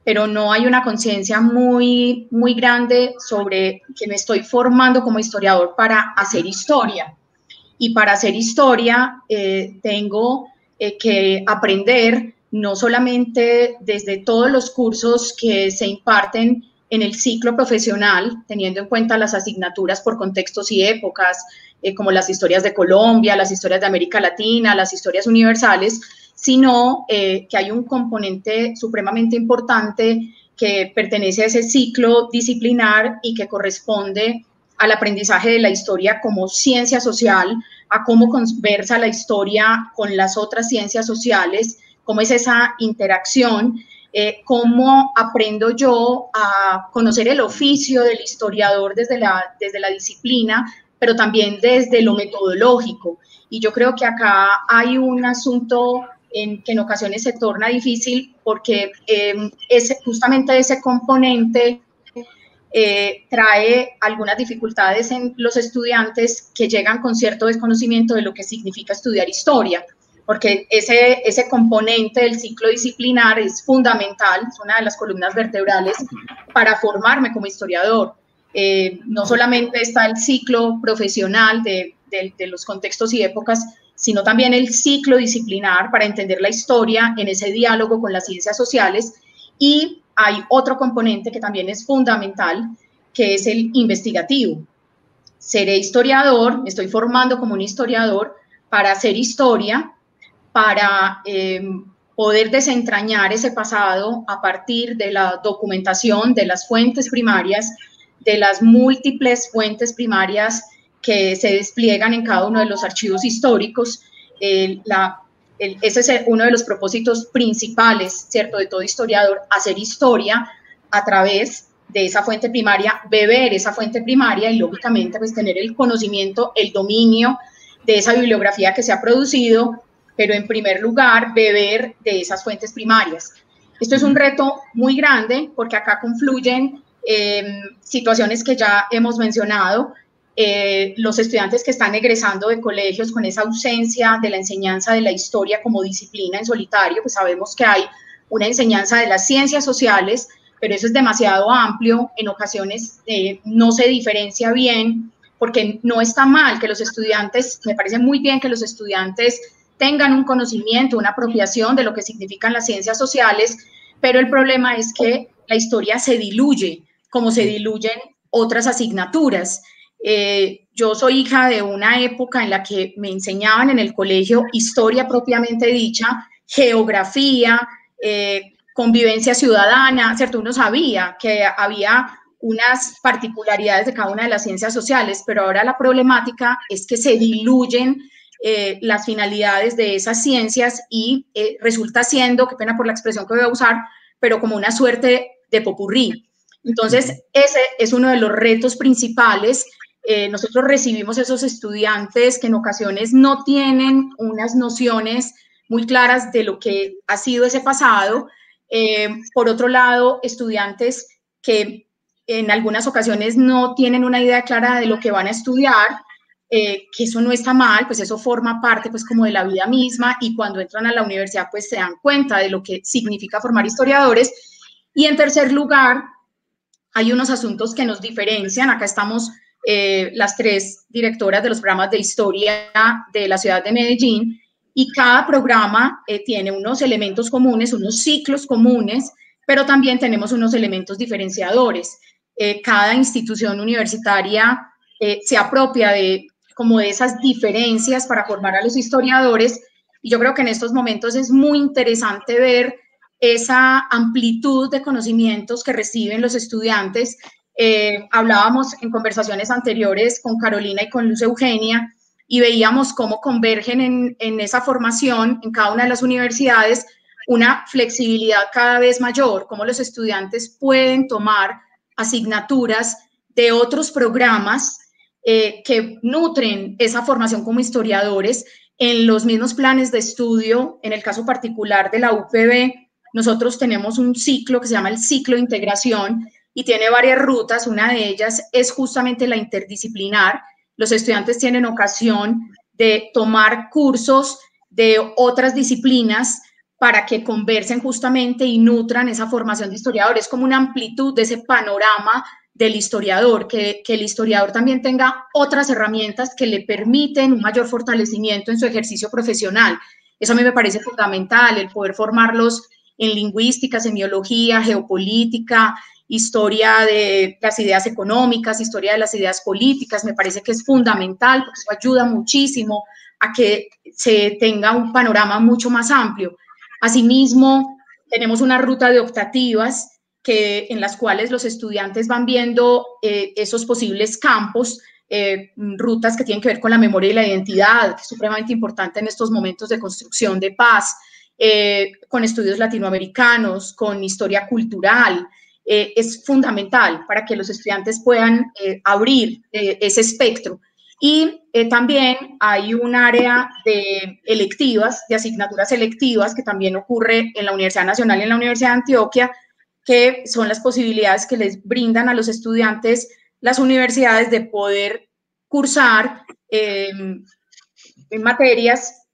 pero no hay una conciencia muy, muy grande sobre que me estoy formando como historiador para hacer historia. Y para hacer historia tengo que aprender no solamente desde todos los cursos que se imparten en el ciclo profesional, teniendo en cuenta las asignaturas por contextos y épocas, como las historias de Colombia, las historias de América Latina, las historias universales, sino que hay un componente supremamente importante que pertenece a ese ciclo disciplinar y que corresponde al aprendizaje de la historia como ciencia social, a cómo conversa la historia con las otras ciencias sociales, cómo es esa interacción, cómo aprendo yo a conocer el oficio del historiador desde la disciplina, pero también desde lo metodológico. Y yo creo que acá hay un asunto que en ocasiones se torna difícil porque justamente ese componente trae algunas dificultades en los estudiantes que llegan con cierto desconocimiento de lo que significa estudiar historia, porque ese componente del ciclo disciplinar es fundamental, es una de las columnas vertebrales para formarme como historiador. No solamente está el ciclo profesional de los contextos y épocas, sino también el ciclo disciplinar para entender la historia en ese diálogo con las ciencias sociales. Y hay otro componente que también es fundamental, que es el investigativo. Seré historiador, me estoy formando como un historiador para hacer historia, para poder desentrañar ese pasado a partir de la documentación de las fuentes primarias, de las múltiples fuentes primarias que se despliegan en cada uno de los archivos históricos. Ese es uno de los propósitos principales, ¿cierto?, de todo historiador, hacer historia a través de esa fuente primaria, beber esa fuente primaria y, lógicamente, pues tener el conocimiento, el dominio de esa bibliografía que se ha producido, pero en primer lugar, beber de esas fuentes primarias. Esto es un reto muy grande porque acá confluyen situaciones que ya hemos mencionado, los estudiantes que están egresando de colegios con esa ausencia de la enseñanza de la historia como disciplina en solitario, pues sabemos que hay una enseñanza de las ciencias sociales, pero eso es demasiado amplio, en ocasiones no se diferencia bien, porque no está mal que los estudiantes, me parece muy bien que los estudiantes tengan un conocimiento, una apropiación de lo que significan las ciencias sociales, pero el problema es que la historia se diluye, como se diluyen otras asignaturas. Yo soy hija de una época en la que me enseñaban en el colegio historia propiamente dicha, geografía, convivencia ciudadana, ¿cierto? Uno sabía que había unas particularidades de cada una de las ciencias sociales, pero ahora la problemática es que se diluyen las finalidades de esas ciencias y resulta siendo, qué pena por la expresión que voy a usar, pero como una suerte de popurrí. Entonces, ese es uno de los retos principales. Nosotros recibimos esos estudiantes que en ocasiones no tienen unas nociones muy claras de lo que ha sido ese pasado. Por otro lado, estudiantes que en algunas ocasiones no tienen una idea clara de lo que van a estudiar, que eso no está mal, pues eso forma parte pues como de la vida misma, y cuando entran a la universidad pues se dan cuenta de lo que significa formar historiadores. Y en tercer lugar, hay unos asuntos que nos diferencian. Acá estamos las tres directoras de los programas de historia de la ciudad de Medellín, y cada programa tiene unos elementos comunes, unos ciclos comunes, pero también tenemos unos elementos diferenciadores. Cada institución universitaria se apropia de esas diferencias para formar a los historiadores, y yo creo que en estos momentos es muy interesante ver esa amplitud de conocimientos que reciben los estudiantes. Hablábamos en conversaciones anteriores con Carolina y con Luz Eugenia, y veíamos cómo convergen en esa formación en cada una de las universidades una flexibilidad cada vez mayor, cómo los estudiantes pueden tomar asignaturas de otros programas que nutren esa formación como historiadores en los mismos planes de estudio. En el caso particular de la UPB, nosotros tenemos un ciclo que se llama el ciclo de integración y tiene varias rutas. Una de ellas es justamente la interdisciplinar. Los estudiantes tienen ocasión de tomar cursos de otras disciplinas para que conversen justamente y nutran esa formación de historiadores, como una amplitud de ese panorama del historiador, que el historiador también tenga otras herramientas que le permiten un mayor fortalecimiento en su ejercicio profesional. Eso a mí me parece fundamental, el poder formarlos en lingüística, semiología, geopolítica, historia de las ideas económicas, historia de las ideas políticas. Me parece que es fundamental, porque eso ayuda muchísimo a que se tenga un panorama mucho más amplio. Asimismo, tenemos una ruta de optativas en las cuales los estudiantes van viendo esos posibles campos, rutas que tienen que ver con la memoria y la identidad, que es supremamente importante en estos momentos de construcción de paz, con estudios latinoamericanos, con historia cultural. Es fundamental para que los estudiantes puedan abrir ese espectro. Y también hay un área de electivas, de asignaturas electivas, que también ocurre en la Universidad Nacional y en la Universidad de Antioquia, que son las posibilidades que les brindan a los estudiantes las universidades de poder cursar en materias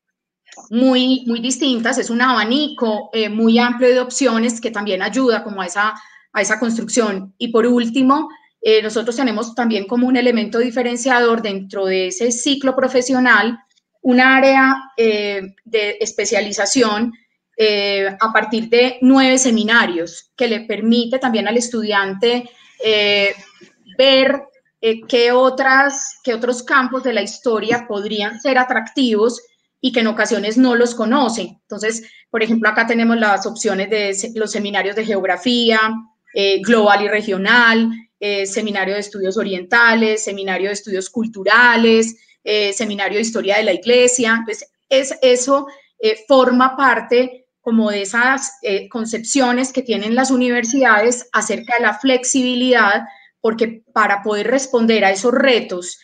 muy distintas. Es un abanico muy amplio de opciones que también ayuda como a esa construcción. Y por último, nosotros tenemos también como un elemento diferenciador dentro de ese ciclo profesional un área de especialización a partir de 9 seminarios que le permite también al estudiante ver qué otros campos de la historia podrían ser atractivos y que en ocasiones no los conoce. Entonces, por ejemplo, acá tenemos las opciones de los seminarios de geografía, global y regional, seminario de estudios orientales, seminario de estudios culturales, seminario de historia de la iglesia. Entonces, eso forma parte como de esas concepciones que tienen las universidades acerca de la flexibilidad, porque para poder responder a esos retos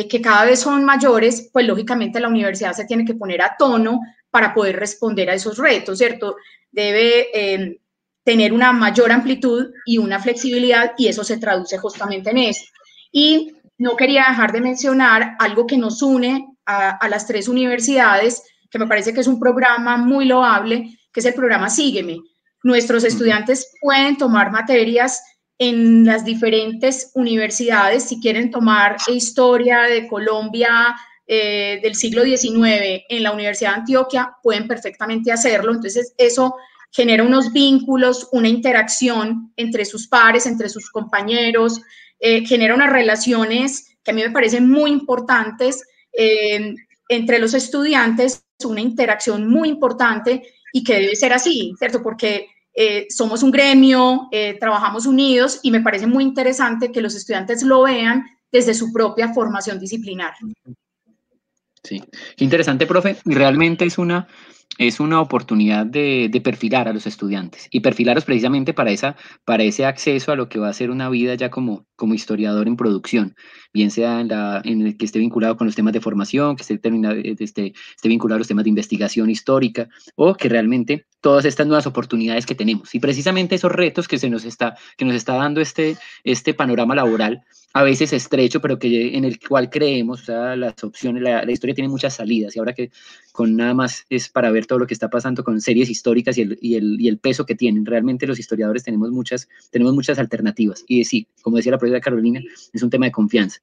que cada vez son mayores, pues lógicamente la universidad se tiene que poner a tono para poder responder a esos retos, ¿cierto? Debe tener una mayor amplitud y una flexibilidad, y eso se traduce justamente en eso. Y no quería dejar de mencionar algo que nos une a las 3 universidades, que me parece que es un programa muy loable, que es el programa Sígueme. Nuestros estudiantes pueden tomar materias en las diferentes universidades. Si quieren tomar historia de Colombia del siglo XIX en la Universidad de Antioquia, pueden perfectamente hacerlo. Entonces, eso genera unos vínculos, una interacción entre sus pares, entre sus compañeros, genera unas relaciones que a mí me parecen muy importantes entre los estudiantes, una interacción muy importante y que debe ser así, ¿cierto? Porque somos un gremio, trabajamos unidos, y me parece muy interesante que los estudiantes lo vean desde su propia formación disciplinar. Sí, qué interesante, profe. Realmente es una oportunidad de perfilar a los estudiantes y perfilarlos precisamente para ese acceso a lo que va a ser una vida ya como historiador en producción, bien sea en el que esté vinculado con los temas de formación, que esté vinculado a los temas de investigación histórica, o que realmente todas estas nuevas oportunidades que tenemos. Y precisamente esos retos que nos está dando este panorama laboral, a veces estrecho, pero en el cual creemos, o sea, las opciones, la historia tiene muchas salidas, y ahora que con nada más es para ver todo lo que está pasando con series históricas y el peso que tienen. Realmente los historiadores tenemos muchas alternativas, y sí, como decía la profesora Carolina, es un tema de confianza.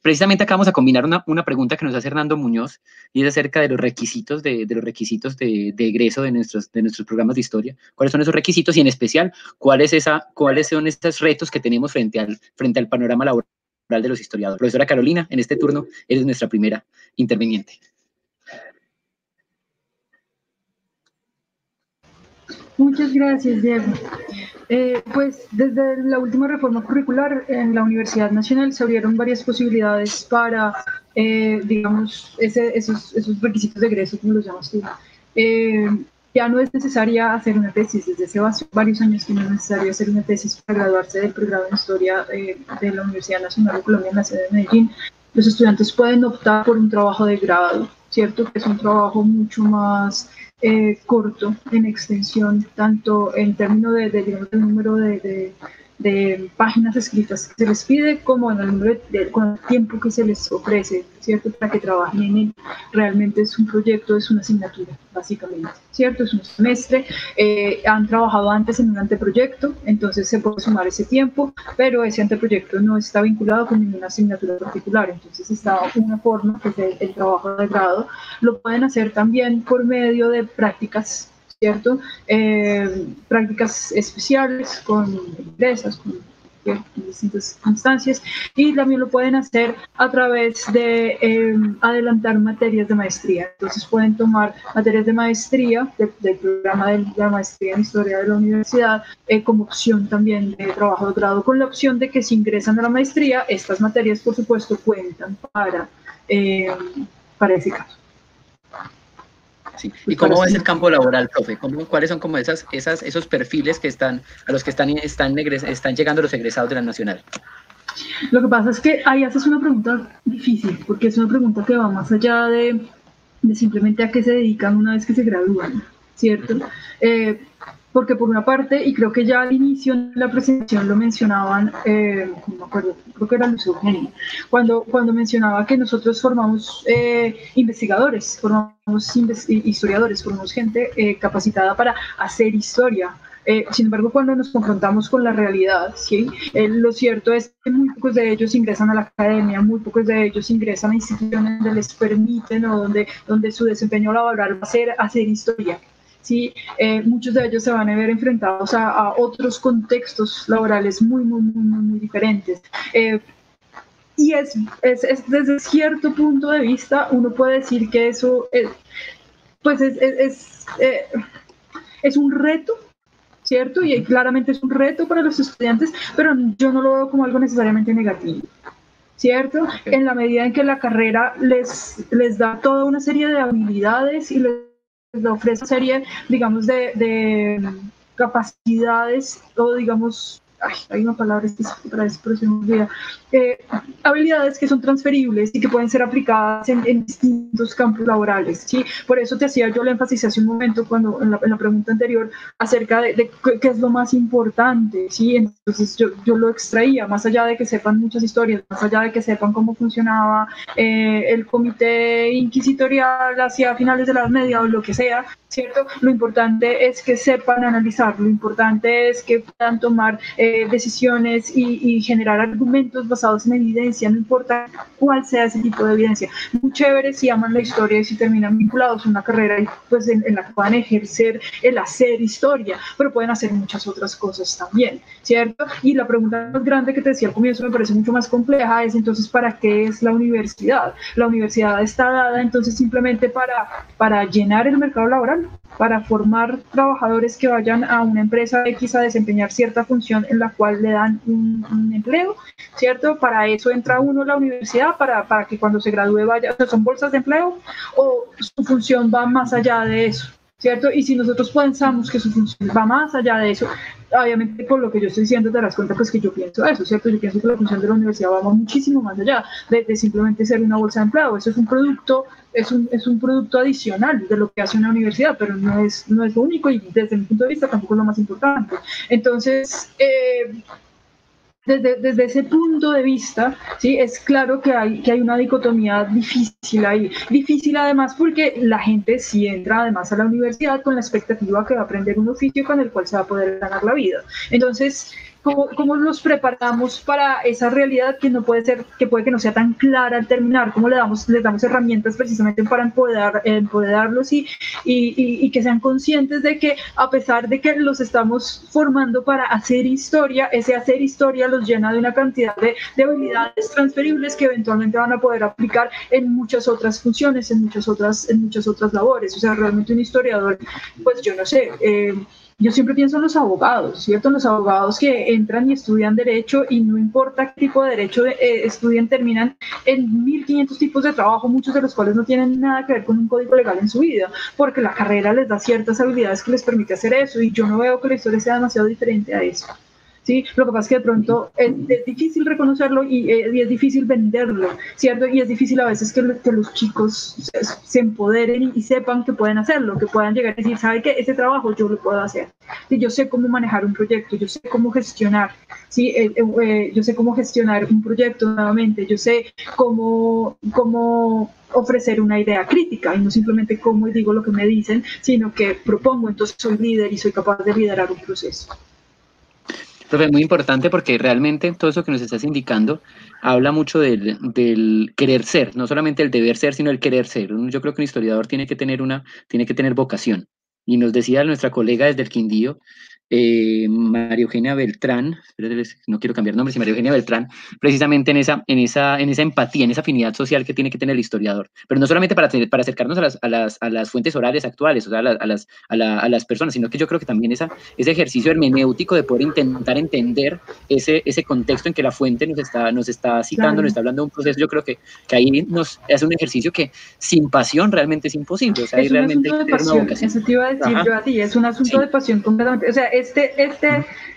Precisamente acá vamos a combinar una pregunta que nos hace Hernando Muñoz, y es acerca de los requisitos de egreso de nuestros programas de historia. ¿Cuáles son esos requisitos? Y en especial, ¿cuáles son estos retos que tenemos frente al panorama laboral de los historiadores? Profesora Carolina, en este turno eres nuestra primera interviniente. Muchas gracias, Diego. Pues desde la última reforma curricular en la Universidad Nacional se abrieron varias posibilidades para, digamos, esos requisitos de egreso, como los llamas tú. Ya no es necesaria hacer una tesis, desde hace varios años que no es necesario hacer una tesis para graduarse del programa de Historia de la Universidad Nacional de Colombia en la sede de Medellín. Los estudiantes pueden optar por un trabajo de grado, ¿cierto? Que es un trabajo mucho más corto en extensión, tanto en términos digamos, del número de páginas escritas que se les pide, como en el número con el tiempo que se les ofrece, ¿cierto? Para que trabajen en él. Realmente es un proyecto, es una asignatura, básicamente, ¿cierto? Es un semestre. Han trabajado antes en un anteproyecto, entonces se puede sumar ese tiempo, pero ese anteproyecto no está vinculado con ninguna asignatura particular, entonces está una forma que es el trabajo de grado. Lo pueden hacer también por medio de prácticas, ¿cierto? Prácticas especiales con empresas, en distintas instancias, y también lo pueden hacer a través de adelantar materias de maestría. Entonces pueden tomar materias de maestría del programa de la maestría en historia de la universidad como opción también de trabajo de grado, con la opción de que si ingresan a la maestría, estas materias por supuesto cuentan para ese caso. Sí. ¿Y cómo es el campo laboral, profe? ¿Cuáles son como esos perfiles a los que están llegando los egresados de la Nacional? Lo que pasa es que ahí haces una pregunta difícil, porque es una pregunta que va más allá de simplemente a qué se dedican una vez que se gradúan, ¿cierto? Porque por una parte, y creo que ya al inicio de la presentación lo mencionaban, no me acuerdo, creo que era Luis Eugenio, cuando mencionaba que nosotros formamos investigadores, formamos historiadores, formamos gente capacitada para hacer historia. Sin embargo, cuando nos confrontamos con la realidad, ¿sí? Lo cierto es que muy pocos de ellos ingresan a la academia, muy pocos de ellos ingresan a instituciones donde les permiten o donde su desempeño laboral va a ser hacer historia. Sí, muchos de ellos se van a ver enfrentados a otros contextos laborales muy diferentes. Y es desde cierto punto de vista, uno puede decir que eso pues es un reto, ¿cierto? Y claramente es un reto para los estudiantes, pero yo no lo veo como algo necesariamente negativo, ¿cierto? Okay. En la medida en que la carrera les da toda una serie de habilidades y les ofrece una serie, digamos, de capacidades o, digamos, hay una palabra específica para eso, pero se me olvida, habilidades que son transferibles y que pueden ser aplicadas en distintos campos laborales, ¿sí? Por eso te hacía yo el énfasis hace un momento cuando en la pregunta anterior acerca de qué es lo más importante, ¿sí? Entonces yo lo extraía, más allá de que sepan muchas historias, más allá de que sepan cómo funcionaba el comité inquisitorial hacia finales de la Edad Media o lo que sea, ¿cierto? Lo importante es que sepan analizar, lo importante es que puedan tomar decisiones y generar argumentos basados en evidencia, no importa cuál sea ese tipo de evidencia. Muy chévere si aman la historia y si terminan vinculados a una carrera pues, en la que puedan ejercer el hacer historia, pero pueden hacer muchas otras cosas también, ¿cierto? Y la pregunta más grande que te decía al comienzo me parece mucho más compleja, es entonces, ¿para qué es la universidad? La universidad está dada entonces simplemente para llenar el mercado laboral, para formar trabajadores que vayan a una empresa X a desempeñar cierta función en la cual le dan un empleo, ¿cierto? Para eso entra uno a la universidad, para que cuando se gradúe vaya, o sea, son bolsas de empleo, o su función va más allá de eso, ¿cierto? Y si nosotros pensamos que su función va más allá de eso, obviamente por lo que yo estoy diciendo te das cuenta pues que yo pienso eso, ¿cierto? Yo pienso que la función de la universidad va muchísimo más allá de simplemente ser una bolsa de empleo. Eso es un producto, es un producto adicional de lo que hace una universidad, pero no es lo único y desde mi punto de vista tampoco es lo más importante. Entonces, desde ese punto de vista, ¿sí? Es claro que hay una dicotomía difícil ahí. Difícil además porque la gente sí entra además a la universidad con la expectativa que va a aprender un oficio con el cual se va a poder ganar la vida. Entonces, ¿cómo nos preparamos para esa realidad que puede que no sea tan clara al terminar? ¿Cómo les damos herramientas precisamente para empoderarlos y que sean conscientes de que a pesar de que los estamos formando para hacer historia, ese hacer historia los llena de una cantidad de habilidades transferibles que eventualmente van a poder aplicar en muchas otras funciones, en muchas otras labores? O sea, realmente un historiador, pues yo no sé, yo siempre pienso en los abogados, ¿cierto? Los abogados que entran y estudian derecho y no importa qué tipo de derecho estudien, terminan en 1500 tipos de trabajo, muchos de los cuales no tienen nada que ver con un código legal en su vida, porque la carrera les da ciertas habilidades que les permite hacer eso, y yo no veo que la historia sea demasiado diferente a eso. ¿Sí? Lo que pasa es que de pronto es difícil reconocerlo y es difícil venderlo, ¿cierto? Y es difícil a veces que los chicos se empoderen y sepan que pueden hacerlo, que puedan llegar a decir, ¿sabe qué? Ese trabajo yo lo puedo hacer. ¿Sí? Yo sé cómo manejar un proyecto, yo sé cómo gestionar, ¿sí? Yo sé cómo gestionar un proyecto nuevamente, yo sé cómo ofrecer una idea crítica y no simplemente cómo digo lo que me dicen, sino que propongo, entonces soy líder y soy capaz de liderar un proceso. Profe, muy importante porque realmente todo eso que nos estás indicando habla mucho del querer ser, no solamente el deber ser, sino el querer ser. Yo creo que un historiador tiene que tener vocación. Y nos decía nuestra colega desde el Quindío, María Eugenia Beltrán, no quiero cambiar nombres, María Eugenia Beltrán, precisamente en esa empatía, en esa afinidad social que tiene que tener el historiador, pero no solamente para acercarnos a las fuentes orales actuales, o sea, a las personas, sino que yo creo que también ese ejercicio hermenéutico de poder intentar entender ese contexto en que la fuente nos está citando, nos está hablando de un proceso. Yo creo que ahí nos hace un ejercicio que sin pasión realmente es imposible. O sea, es un realmente asunto de pasión, eso te iba a decir yo a ti, es un asunto de pasión completamente. O sea,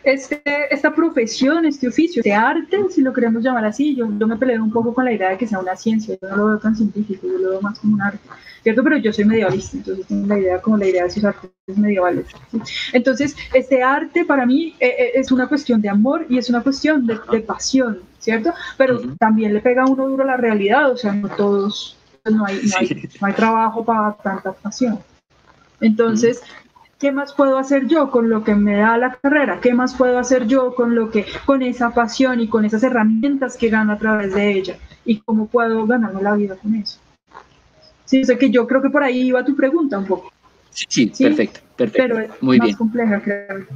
esta profesión, este oficio, este arte, si lo queremos llamar así, yo me peleo un poco con la idea de que sea una ciencia, yo no lo veo tan científico, yo lo veo más como un arte, ¿cierto? Pero yo soy medievalista, entonces tengo la idea de esos artes medievales, ¿sí? Entonces, este arte para mí es una cuestión de amor y es una cuestión de pasión, ¿cierto? Pero también le pega a uno duro la realidad, o sea, no todos, no hay trabajo para tanta pasión. Entonces, ¿qué más puedo hacer yo con lo que me da la carrera? ¿Qué más puedo hacer yo con esa pasión y con esas herramientas que gano a través de ella? ¿Y cómo puedo ganarme la vida con eso? Sí, o sea que yo creo que por ahí iba tu pregunta un poco. Sí, ¿sí? Perfecto. Pero es muy más bien. compleja, creo.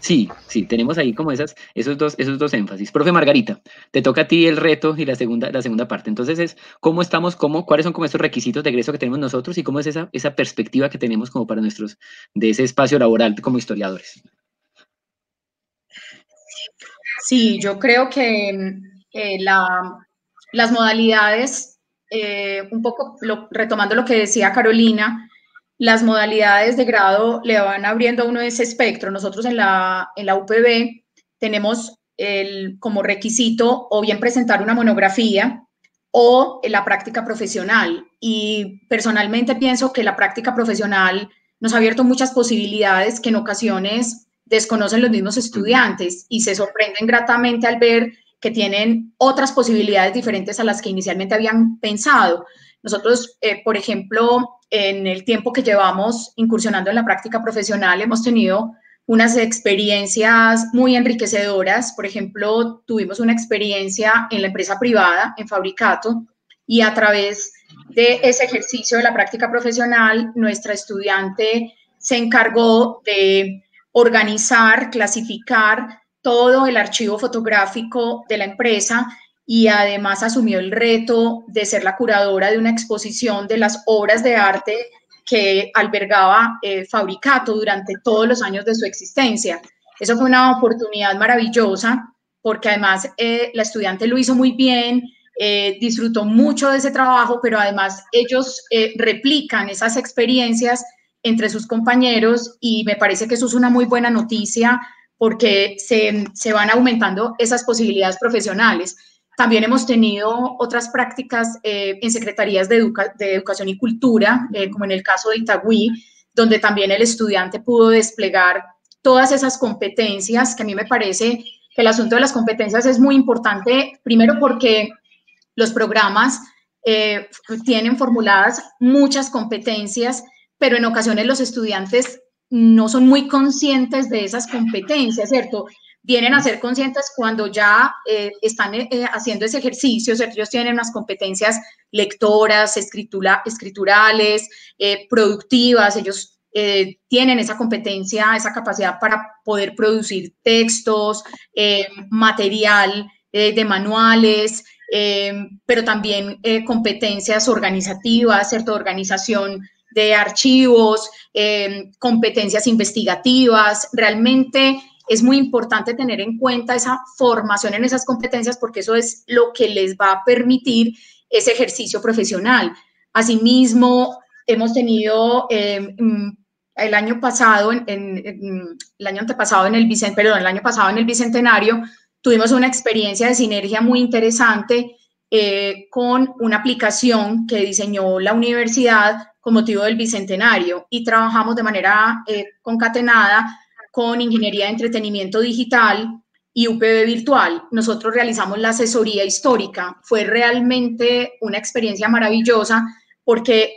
Sí, tenemos ahí como esos dos énfasis. Profe Margarita, te toca a ti el reto y la segunda parte. Entonces cuáles son como estos requisitos de egreso que tenemos nosotros y cómo es esa perspectiva que tenemos como para de ese espacio laboral como historiadores. Sí, yo creo que las modalidades, un poco retomando lo que decía Carolina, las modalidades de grado le van abriendo a uno ese espectro. Nosotros en la UPB tenemos como requisito o bien presentar una monografía o la práctica profesional. Y personalmente pienso que la práctica profesional nos ha abierto muchas posibilidades que en ocasiones desconocen los mismos estudiantes y se sorprenden gratamente al ver que tienen otras posibilidades diferentes a las que inicialmente habían pensado. Nosotros, por ejemplo, en el tiempo que llevamos incursionando en la práctica profesional, hemos tenido unas experiencias muy enriquecedoras. Por ejemplo, tuvimos una experiencia en la empresa privada, en Fabricato, y a través de ese ejercicio de la práctica profesional, nuestra estudiante se encargó de organizar, clasificar todo el archivo fotográfico de la empresa y además asumió el reto de ser la curadora de una exposición de las obras de arte que albergaba Fabricato durante todos los años de su existencia. Eso fue una oportunidad maravillosa porque además la estudiante lo hizo muy bien, disfrutó mucho de ese trabajo, pero además ellos replican esas experiencias entre sus compañeros y me parece que eso es una muy buena noticia porque se van aumentando esas posibilidades profesionales. También hemos tenido otras prácticas en secretarías de educación y cultura, como en el caso de Itagüí, donde también el estudiante pudo desplegar todas esas competencias, que a mí me parece que el asunto de las competencias es muy importante, primero porque los programas tienen formuladas muchas competencias, pero en ocasiones los estudiantes no son muy conscientes de esas competencias, ¿cierto? Vienen a ser conscientes cuando ya están haciendo ese ejercicio, ¿cierto? Ellos tienen unas competencias lectoras, escriturales, productivas, ellos tienen esa competencia, esa capacidad para poder producir textos, material de manuales, pero también competencias organizativas, ¿cierto? Organización de archivos, competencias investigativas. Realmente es muy importante tener en cuenta esa formación en esas competencias porque eso es lo que les va a permitir ese ejercicio profesional. Asimismo, hemos tenido el año pasado, el año pasado en el Bicentenario, tuvimos una experiencia de sinergia muy interesante con una aplicación que diseñó la universidad con motivo del Bicentenario y trabajamos de manera concatenada con Ingeniería de Entretenimiento Digital y UPB Virtual. Nosotros realizamos la asesoría histórica. Fue realmente una experiencia maravillosa porque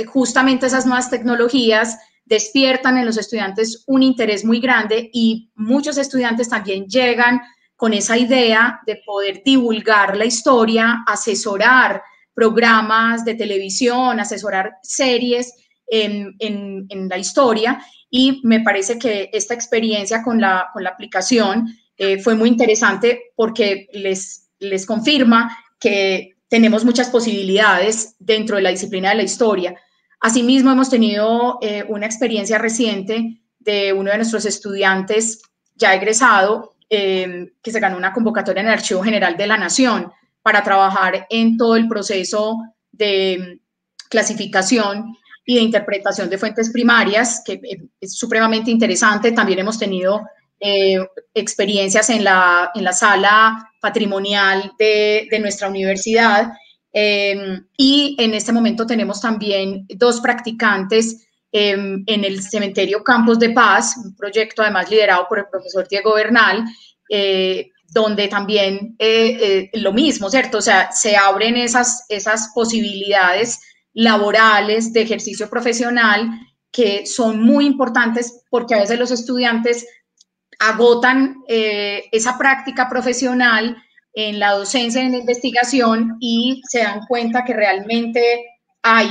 justamente esas nuevas tecnologías despiertan en los estudiantes un interés muy grande y muchos estudiantes también llegan con esa idea de poder divulgar la historia, asesorar programas de televisión, asesorar series en la historia y me parece que esta experiencia con la aplicación fue muy interesante porque les confirma que tenemos muchas posibilidades dentro de la disciplina de la historia. Asimismo, hemos tenido una experiencia reciente de uno de nuestros estudiantes ya egresado, que se ganó una convocatoria en el Archivo General de la Nación para trabajar en todo el proceso de clasificación y de interpretación de fuentes primarias, que es supremamente interesante. También hemos tenido experiencias en la sala patrimonial de nuestra universidad y en este momento tenemos también 2 practicantes en el cementerio Campos de Paz, un proyecto además liderado por el profesor Diego Bernal, donde también lo mismo, ¿cierto? O sea, se abren esas posibilidades laborales de ejercicio profesional que son muy importantes porque a veces los estudiantes agotan esa práctica profesional en la docencia y en la investigación y se dan cuenta que realmente hay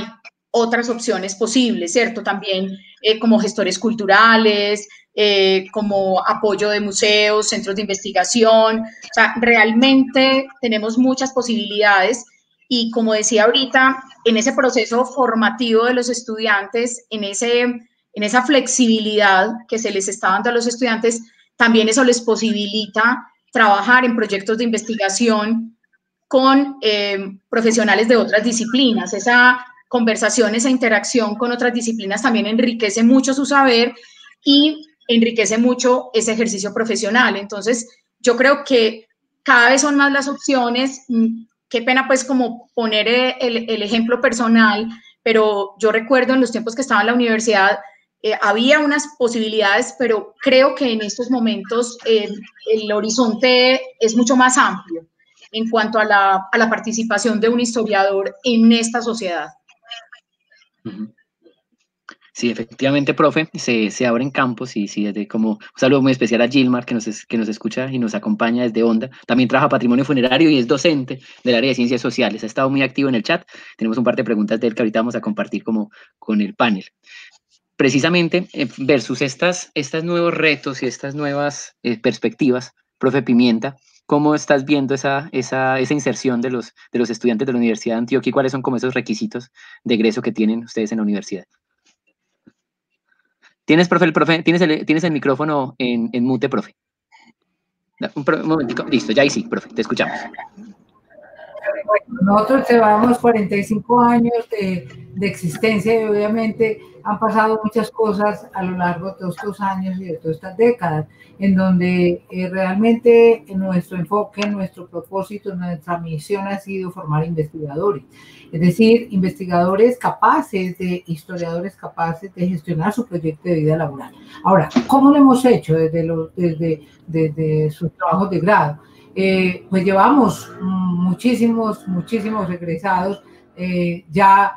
otras opciones posibles, ¿cierto? También como gestores culturales, como apoyo de museos, centros de investigación, o sea, realmente tenemos muchas posibilidades y como decía ahorita, en ese proceso formativo de los estudiantes, en esa flexibilidad que se les está dando a los estudiantes, también eso les posibilita trabajar en proyectos de investigación con profesionales de otras disciplinas. Esa conversación, esa interacción con otras disciplinas también enriquece mucho su saber y enriquece mucho ese ejercicio profesional. Entonces, yo creo que cada vez son más las opciones. Qué pena pues como poner el ejemplo personal, pero yo recuerdo en los tiempos que estaba en la universidad, había unas posibilidades, pero creo que en estos momentos el horizonte es mucho más amplio en cuanto a la participación de un historiador en esta sociedad. Sí, efectivamente, profe, se abren campos y sí, desde como un saludo muy especial a Gilmar que nos escucha y nos acompaña desde Onda. También trabaja patrimonio funerario y es docente del área de ciencias sociales. Ha estado muy activo en el chat. Tenemos un par de preguntas de él que ahorita vamos a compartir como con el panel. Precisamente versus estos nuevos retos y estas nuevas perspectivas, profe Pimienta, ¿cómo estás viendo esa inserción de los estudiantes de la Universidad de Antioquia y cuáles son como esos requisitos de egreso que tienen ustedes en la universidad? Tienes el micrófono en mute, profe. Un momentico, listo, ya ahí sí, profe, te escuchamos. Nosotros llevamos 45 años de existencia y obviamente han pasado muchas cosas a lo largo de todos estos años y de todas estas décadas, en donde realmente nuestro enfoque, nuestro propósito, nuestra misión ha sido formar investigadores. Es decir, investigadores capaces, historiadores capaces de gestionar su proyecto de vida laboral. Ahora, ¿cómo lo hemos hecho desde sus trabajos de grado? Pues llevamos muchísimos egresados, ya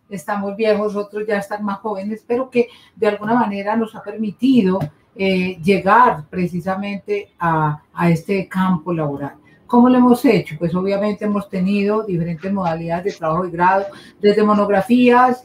estamos viejos, otros ya están más jóvenes, pero que de alguna manera nos ha permitido llegar precisamente a este campo laboral. ¿Cómo lo hemos hecho? Pues obviamente hemos tenido diferentes modalidades de trabajo de grado, desde monografías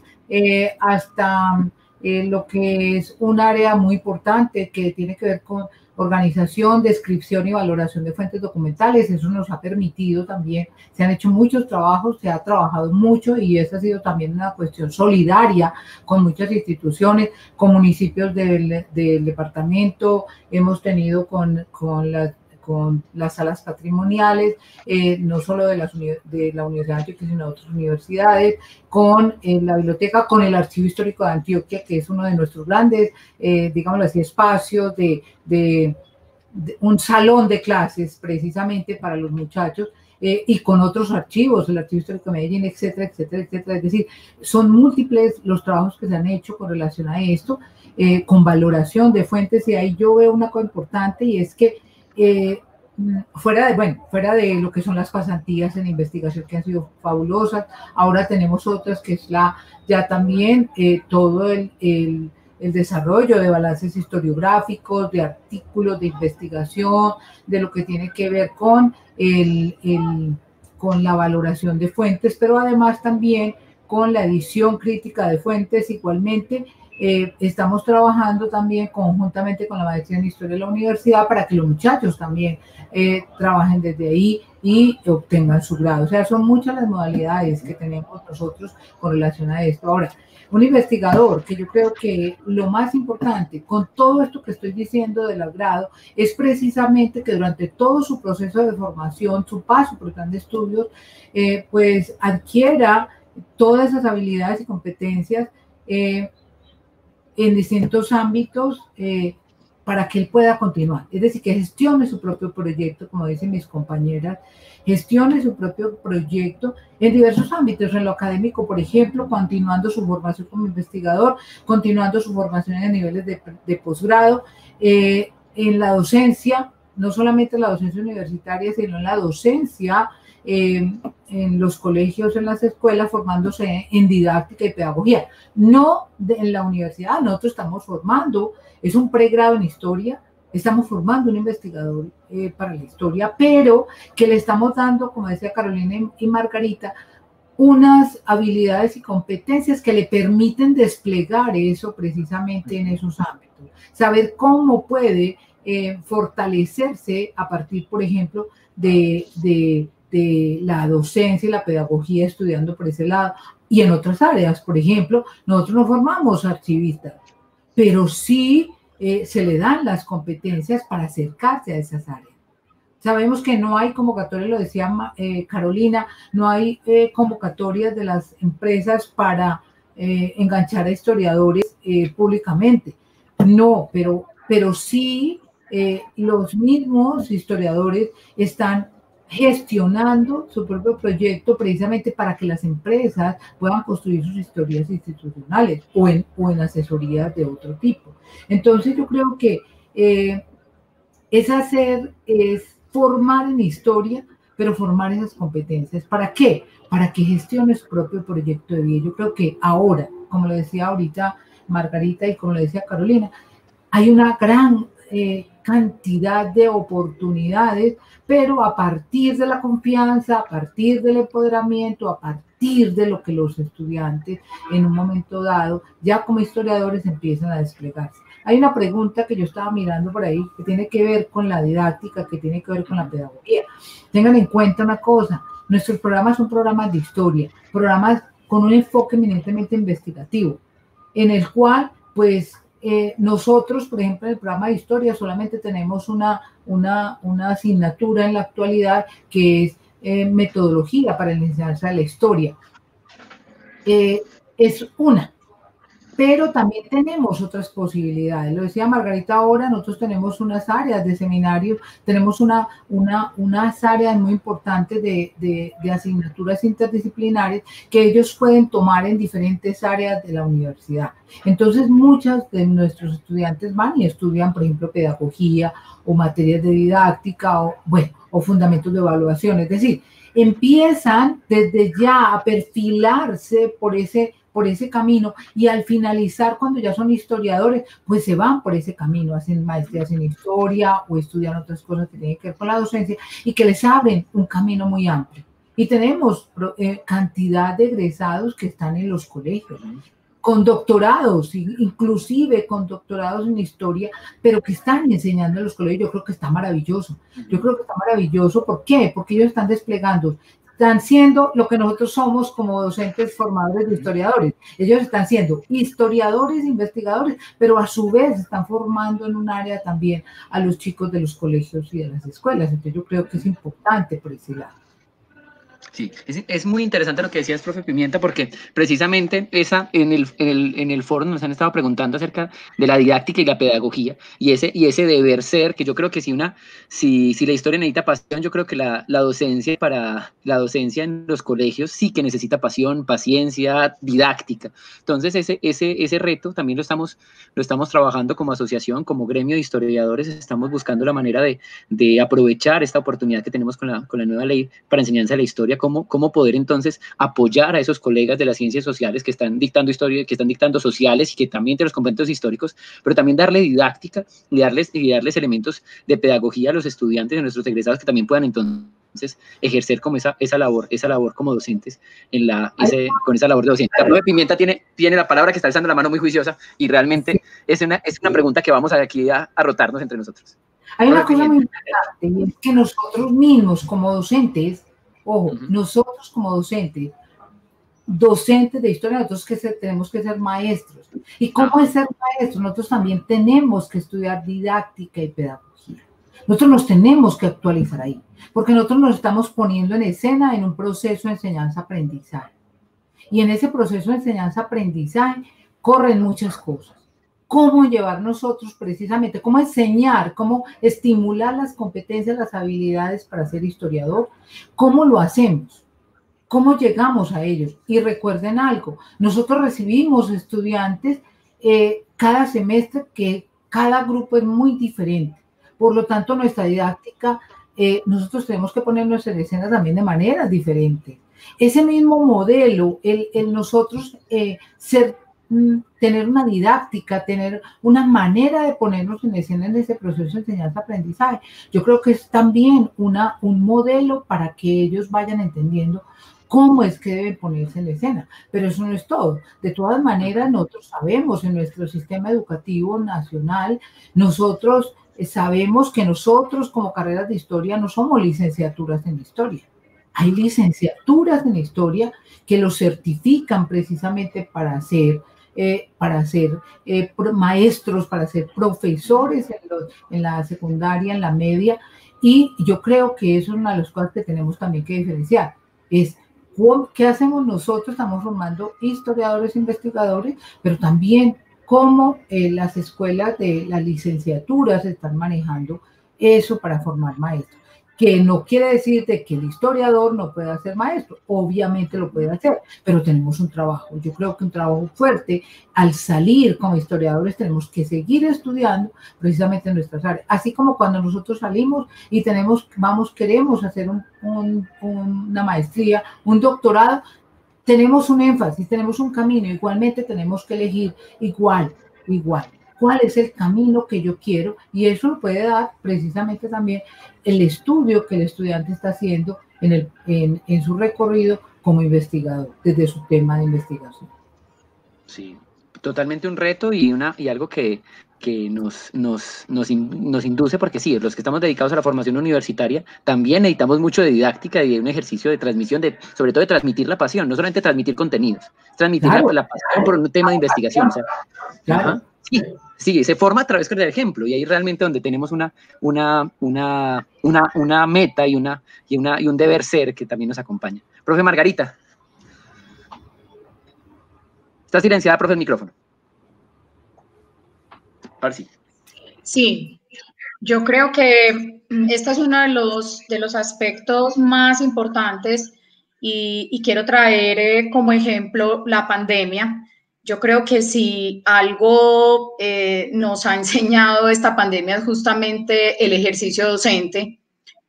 hasta lo que es un área muy importante que tiene que ver con organización, descripción y valoración de fuentes documentales. Eso nos ha permitido también, se han hecho muchos trabajos, se ha trabajado mucho y esa ha sido también una cuestión solidaria con muchas instituciones, con municipios del departamento, hemos tenido con las salas patrimoniales, no solo de la Universidad de Antioquia, sino de otras universidades, con la biblioteca, con el Archivo Histórico de Antioquia, que es uno de nuestros grandes, digámoslo así, espacios de un salón de clases precisamente para los muchachos, y con otros archivos, el Archivo Histórico de Medellín, etcétera, etcétera, etcétera. Es decir, son múltiples los trabajos que se han hecho con relación a esto, con valoración de fuentes, y ahí yo veo una cosa importante, y es que fuera de lo que son las pasantías en investigación, que han sido fabulosas, ahora tenemos otras que es ya también todo el desarrollo de balances historiográficos, de artículos de investigación, de lo que tiene que ver con la valoración de fuentes, pero además también con la edición crítica de fuentes. Igualmente, estamos trabajando también conjuntamente con la maestría en Historia de la universidad para que los muchachos también trabajen desde ahí y obtengan su grado. O sea, son muchas las modalidades que tenemos nosotros con relación a esto. Ahora, un investigador, que yo creo que lo más importante con todo esto que estoy diciendo del grado es precisamente que durante todo su proceso de formación, su paso por el plan de estudios, pues adquiera todas esas habilidades y competencias en distintos ámbitos para que él pueda continuar. Es decir, que gestione su propio proyecto, como dicen mis compañeras, gestione su propio proyecto en diversos ámbitos, en lo académico, por ejemplo, continuando su formación como investigador, continuando su formación en niveles de posgrado, en la docencia, no solamente en la docencia universitaria, sino en la docencia, en los colegios, en las escuelas, formándose en didáctica y pedagogía. No en la universidad, nosotros estamos formando, es un pregrado en historia, estamos formando un investigador para la historia, pero que le estamos dando, como decía Carolina y Margarita, unas habilidades y competencias que le permiten desplegar eso precisamente en esos ámbitos. Saber cómo puede fortalecerse a partir, por ejemplo, de la docencia y la pedagogía, estudiando por ese lado. Y en otras áreas, por ejemplo, nosotros no formamos archivistas, pero sí se le dan las competencias para acercarse a esas áreas. Sabemos que no hay convocatorias, lo decía Carolina, no hay convocatorias de las empresas para enganchar a historiadores públicamente. No, pero sí los mismos historiadores están gestionando su propio proyecto precisamente para que las empresas puedan construir sus historias institucionales o en asesorías de otro tipo. Entonces yo creo que es formar en historia, pero formar esas competencias. ¿Para qué? Para que gestione su propio proyecto de vida. Yo creo que ahora, como lo decía ahorita Margarita y como lo decía Carolina, hay una gran cantidad de oportunidades, pero a partir de la confianza, a partir del empoderamiento, a partir de lo que los estudiantes en un momento dado, ya como historiadores, empiezan a desplegarse. Hay una pregunta que yo estaba mirando por ahí que tiene que ver con la didáctica, que tiene que ver con la pedagogía. Tengan en cuenta una cosa, nuestros programas son programas de historia, programas con un enfoque eminentemente investigativo, en el cual, pues, nosotros, por ejemplo, en el programa de historia solamente tenemos una asignatura en la actualidad que es metodología para la enseñanza de la historia. Es una, pero también tenemos otras posibilidades. Lo decía Margarita ahora, nosotros tenemos unas áreas de seminarios, tenemos unas áreas muy importantes de asignaturas interdisciplinarias que ellos pueden tomar en diferentes áreas de la universidad. Entonces, muchos de nuestros estudiantes van y estudian, por ejemplo, pedagogía o materias de didáctica o fundamentos de evaluación. Es decir, empiezan desde ya a perfilarse por ese camino y al finalizar, cuando ya son historiadores, pues se van por ese camino, hacen maestrías en historia o estudian otras cosas que tienen que ver con la docencia y que les abren un camino muy amplio. Y tenemos cantidad de egresados que están en los colegios, con doctorados, inclusive con doctorados en historia, pero que están enseñando en los colegios. Yo creo que está maravilloso. Yo creo que está maravilloso. ¿Por qué? Porque ellos están desplegando, están siendo lo que nosotros somos como docentes formadores de historiadores. Ellos están siendo historiadores, investigadores, pero a su vez están formando en un área también a los chicos de los colegios y de las escuelas. Entonces yo creo que es importante por ese lado. Sí, es muy interesante lo que decías, profe Pimienta, porque precisamente en el foro nos han estado preguntando acerca de la didáctica y la pedagogía, y ese deber ser, que yo creo que si la historia necesita pasión, yo creo que la docencia en los colegios sí que necesita pasión, paciencia, didáctica. Entonces ese reto también lo estamos trabajando como asociación, como gremio de historiadores, estamos buscando la manera de aprovechar esta oportunidad que tenemos con la nueva ley para enseñanza de la historia, cómo poder entonces apoyar a esos colegas de las ciencias sociales que están dictando historia, que están dictando sociales y que también tienen los componentes históricos, pero también darle didáctica y darles elementos de pedagogía a los estudiantes de nuestros egresados que también puedan entonces ejercer como esa labor como docentes con esa labor de docente. La profe Pimienta tiene la palabra, que está alzando la mano muy juiciosa, y realmente es una pregunta que vamos aquí a rotarnos entre nosotros. Hay una cosa muy importante, y es que nosotros mismos como docentes, nosotros como docentes de historia, nosotros tenemos que ser maestros. ¿Y cómo es ser maestros? Nosotros también tenemos que estudiar didáctica y pedagogía. Nosotros nos tenemos que actualizar ahí, porque nosotros nos estamos poniendo en escena en un proceso de enseñanza-aprendizaje. Y en ese proceso de enseñanza-aprendizaje corren muchas cosas. Cómo llevar nosotros precisamente, cómo enseñar, cómo estimular las competencias, las habilidades para ser historiador, cómo lo hacemos, cómo llegamos a ellos. Y recuerden algo, nosotros recibimos estudiantes cada semestre, que cada grupo es muy diferente, Por lo tanto, nuestra didáctica, nosotros tenemos que ponernos en escena también de maneras diferentes. Ese mismo modelo, el nosotros tener una didáctica, tener una manera de ponernos en escena en ese proceso de enseñanza-aprendizaje, yo creo que es también un modelo para que ellos vayan entendiendo cómo es que deben ponerse en escena. Pero eso no es todo. De todas maneras, nosotros sabemos en nuestro sistema educativo nacional, nosotros sabemos que nosotros como carreras de historia no somos licenciaturas en historia. Hay licenciaturas en historia que los certifican precisamente para ser maestros, para ser profesores en la secundaria, en la media, y yo creo que eso es una de las cosas que tenemos también que diferenciar, es qué hacemos nosotros. Estamos formando historiadores, investigadores, pero también cómo las escuelas de las licenciaturas están manejando eso para formar maestros. Que no quiere decir de que el historiador no pueda ser maestro, obviamente lo puede hacer, pero tenemos un trabajo, yo creo que un trabajo fuerte. Al salir como historiadores tenemos que seguir estudiando precisamente en nuestras áreas, así como cuando nosotros salimos y queremos hacer una maestría, un doctorado, tenemos un énfasis, tenemos un camino, igualmente tenemos que elegir igual, cuál es el camino que yo quiero, y eso lo puede dar precisamente también el estudio que el estudiante está haciendo en su recorrido como investigador, desde su tema de investigación. Sí, totalmente un reto y algo que nos induce, porque sí, los que estamos dedicados a la formación universitaria también necesitamos mucho de didáctica y de un ejercicio de transmisión, sobre todo de transmitir la pasión, no solamente transmitir contenidos, transmitir la pasión por un tema de investigación. O sea, claro. Sí, se forma a través del ejemplo, y ahí realmente donde tenemos una meta y un deber ser que también nos acompaña. Profe Margarita. Está silenciada, profe, el micrófono. Ahora sí. Sí, yo creo que este es uno de los aspectos más importantes y quiero traer como ejemplo la pandemia. Yo creo que si algo nos ha enseñado esta pandemia es justamente el ejercicio docente.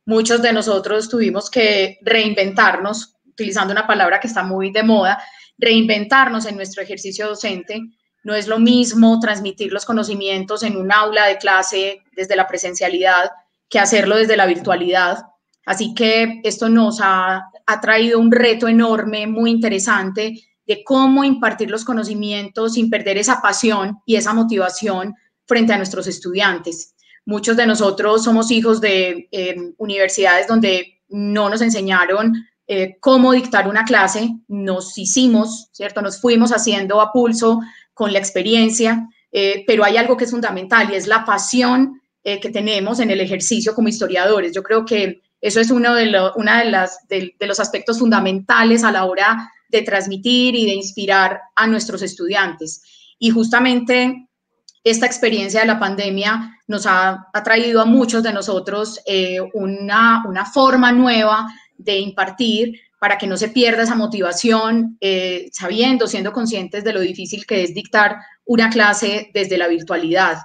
Muchos de nosotros tuvimos que reinventarnos, utilizando una palabra que está muy de moda, reinventarnos en nuestro ejercicio docente. No es lo mismo transmitir los conocimientos en un aula de clase desde la presencialidad que hacerlo desde la virtualidad. Así que esto nos ha traído un reto enorme, muy interesante, de cómo impartir los conocimientos sin perder esa pasión y esa motivación frente a nuestros estudiantes. Muchos de nosotros somos hijos de universidades donde no nos enseñaron cómo dictar una clase, nos hicimos, ¿cierto? Nos fuimos haciendo a pulso con la experiencia, pero hay algo que es fundamental y es la pasión que tenemos en el ejercicio como historiadores. Yo creo que eso es uno de los aspectos fundamentales a la hora de transmitir y de inspirar a nuestros estudiantes. Y justamente esta experiencia de la pandemia nos ha traído a muchos de nosotros una forma nueva de impartir para que no se pierda esa motivación, siendo conscientes de lo difícil que es dictar una clase desde la virtualidad.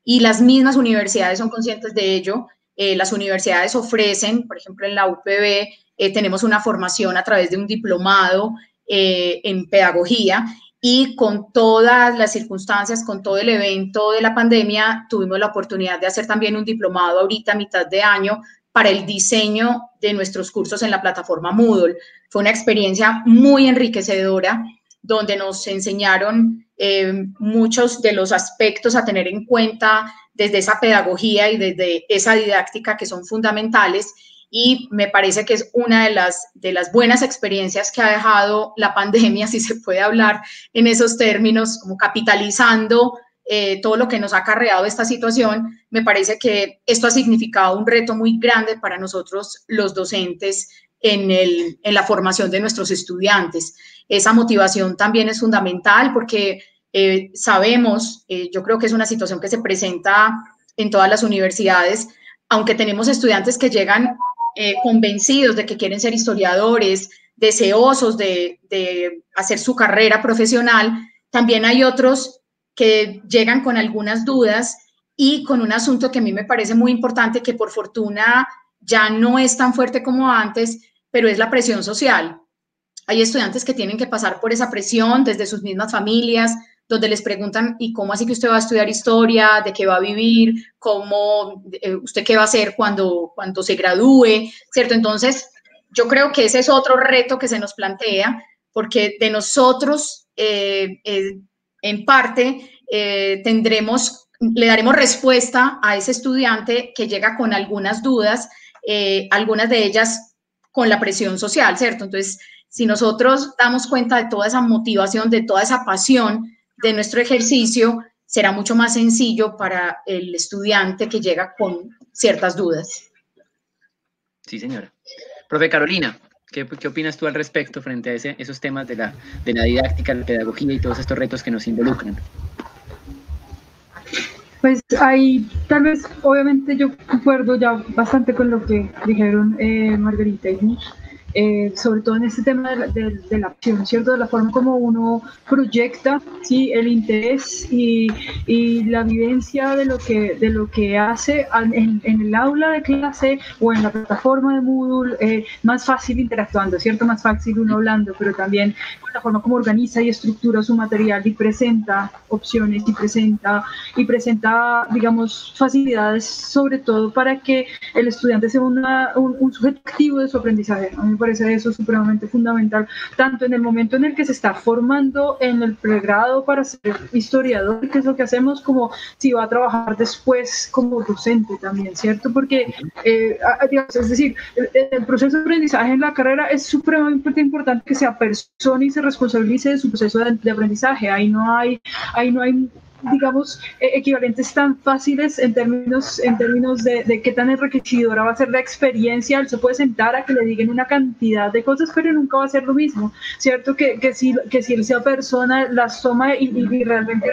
Y las mismas universidades son conscientes de ello. Las universidades ofrecen, por ejemplo, en la UPB, tenemos una formación a través de un diplomado en pedagogía, y con todas las circunstancias, con todo el evento de la pandemia, tuvimos la oportunidad de hacer también un diplomado ahorita a mitad de año para el diseño de nuestros cursos en la plataforma Moodle. Fue una experiencia muy enriquecedora, donde nos enseñaron muchos de los aspectos a tener en cuenta desde esa pedagogía y desde esa didáctica que son fundamentales, y me parece que es una de las buenas experiencias que ha dejado la pandemia, si se puede hablar en esos términos, como capitalizando todo lo que nos ha acarreado esta situación. Me parece que esto ha significado un reto muy grande para nosotros los docentes en la formación de nuestros estudiantes. Esa motivación también es fundamental porque sabemos, yo creo que es una situación que se presenta en todas las universidades, aunque tenemos estudiantes que llegan convencidos de que quieren ser historiadores, deseosos de hacer su carrera profesional, también hay otros que llegan con algunas dudas y con un asunto que a mí me parece muy importante, que por fortuna ya no es tan fuerte como antes, pero es la presión social. Hay estudiantes que tienen que pasar por esa presión desde sus mismas familias, donde les preguntan, ¿y cómo así que usted va a estudiar historia? ¿De qué va a vivir? ¿Cómo, usted qué va a hacer cuando se gradúe? ¿Cierto? Entonces, yo creo que ese es otro reto que se nos plantea, porque de nosotros, en parte, le daremos respuesta a ese estudiante que llega con algunas dudas, algunas de ellas con la presión social, ¿cierto? Entonces, si nosotros damos cuenta de toda esa motivación, de toda esa pasión de nuestro ejercicio, será mucho más sencillo para el estudiante que llega con ciertas dudas. Sí, señora. Profe Carolina, ¿qué opinas tú al respecto frente a esos temas de la didáctica, la pedagogía y todos estos retos que nos involucran? Pues ahí tal vez, obviamente yo concuerdo ya bastante con lo que dijeron Margarita y Gus, sobre todo en este tema de la acción, ¿cierto? De la forma como uno proyecta, ¿sí? El interés y la vivencia de lo que hace en el aula de clase o en la plataforma de Moodle, más fácil interactuando, ¿cierto? Más fácil uno hablando, pero también con la forma como organiza y estructura su material y presenta opciones y presenta, digamos, facilidades, sobre todo para que el estudiante sea un sujeto activo de su aprendizaje. A mí me parece eso supremamente fundamental, tanto en el momento en el que se está formando en el pregrado para ser historiador, que es lo que hacemos, como si va a trabajar después como docente también, ¿cierto? Porque, digamos, es decir, el proceso de aprendizaje en la carrera es supremamente importante que sea persona y se responsabilice de su proceso de aprendizaje. Ahí no hay digamos, equivalentes tan fáciles en términos de qué tan enriquecedora va a ser la experiencia. Él se puede sentar a que le digan una cantidad de cosas, pero nunca va a ser lo mismo, ¿cierto? Que si él sea persona, las toma y realmente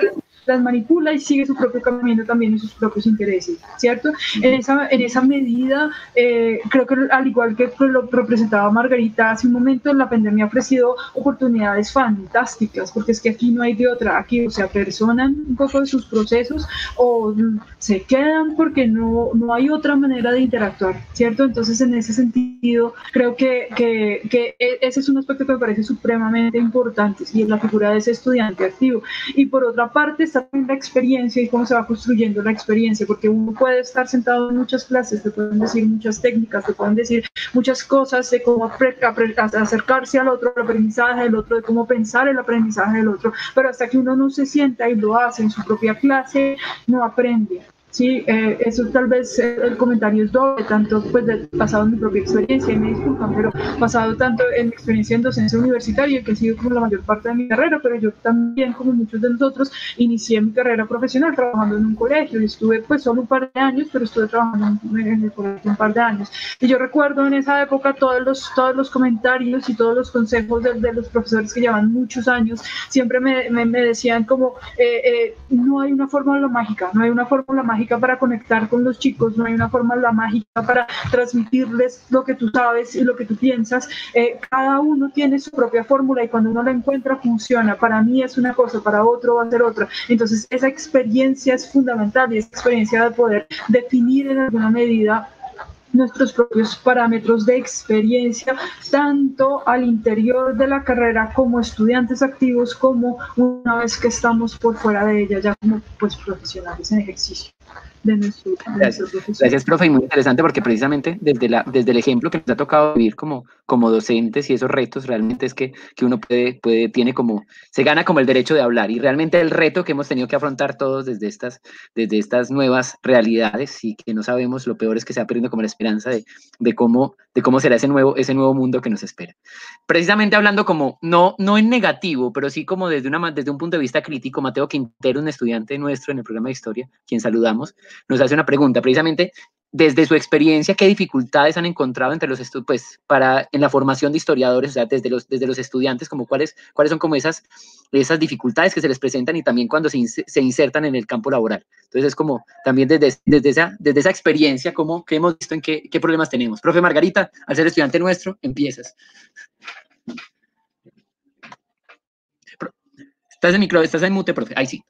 las manipula y sigue su propio camino también y sus propios intereses, ¿cierto? En esa medida, creo que al igual que lo presentaba Margarita hace un momento, la pandemia ha ofrecido oportunidades fantásticas, porque es que aquí no hay de otra, aquí o se apersonan un poco de sus procesos o se quedan porque no hay otra manera de interactuar, ¿cierto? Entonces, en ese sentido, creo que ese es un aspecto que me parece supremamente importante, y es la figura de ese estudiante activo. Y por otra parte, está en la experiencia y cómo se va construyendo la experiencia, porque uno puede estar sentado en muchas clases, te pueden decir muchas técnicas, te pueden decir muchas cosas de cómo acercarse al otro, el aprendizaje del otro, de cómo pensar el aprendizaje del otro, pero hasta que uno no se sienta y lo hace en su propia clase, no aprende. Sí, eso tal vez el comentario es doble, tanto pues basado en mi propia experiencia, y me disculpan, pero basado tanto en mi experiencia en docencia universitaria, que ha sido como la mayor parte de mi carrera, pero yo también, como muchos de nosotros, inicié mi carrera profesional trabajando en un colegio, y estuve pues solo un par de años, pero estuve trabajando en el colegio un par de años. Y yo recuerdo en esa época todos los comentarios y todos los consejos de los profesores que llevan muchos años, siempre me decían como, no hay una fórmula mágica, no hay una fórmula mágica para conectar con los chicos, no hay una fórmula mágica para transmitirles lo que tú sabes y lo que tú piensas. Cada uno tiene su propia fórmula y cuando uno la encuentra funciona. Para mí es una cosa, para otro va a ser otra. Entonces esa experiencia es fundamental, y esa experiencia de poder definir en alguna medida nuestros propios parámetros de experiencia, tanto al interior de la carrera como estudiantes activos, como una vez que estamos por fuera de ella, ya como pues profesionales en ejercicio de nuestro profesión. Gracias, profe, y muy interesante porque precisamente desde el ejemplo que nos ha tocado vivir como docentes y esos retos, realmente es que uno se gana como el derecho de hablar, y realmente el reto que hemos tenido que afrontar todos desde estas nuevas realidades, y que no sabemos, lo peor es que se va perdiendo como la esperanza de cómo será ese nuevo mundo que nos espera. Precisamente hablando como, no en negativo, pero sí como desde un punto de vista crítico, Mateo Quintero, un estudiante nuestro en el programa de historia, quien saludamos, nos hace una pregunta, precisamente desde su experiencia, ¿qué dificultades han encontrado entre los en la formación de historiadores, o sea, desde los estudiantes, como cuáles son como esas dificultades que se les presentan, y también cuando se insertan en el campo laboral? Entonces es como también desde esa experiencia, como que hemos visto en qué problemas tenemos. Profe Margarita, al ser estudiante nuestro, empiezas. Estás en mute, profe. Ahí sí.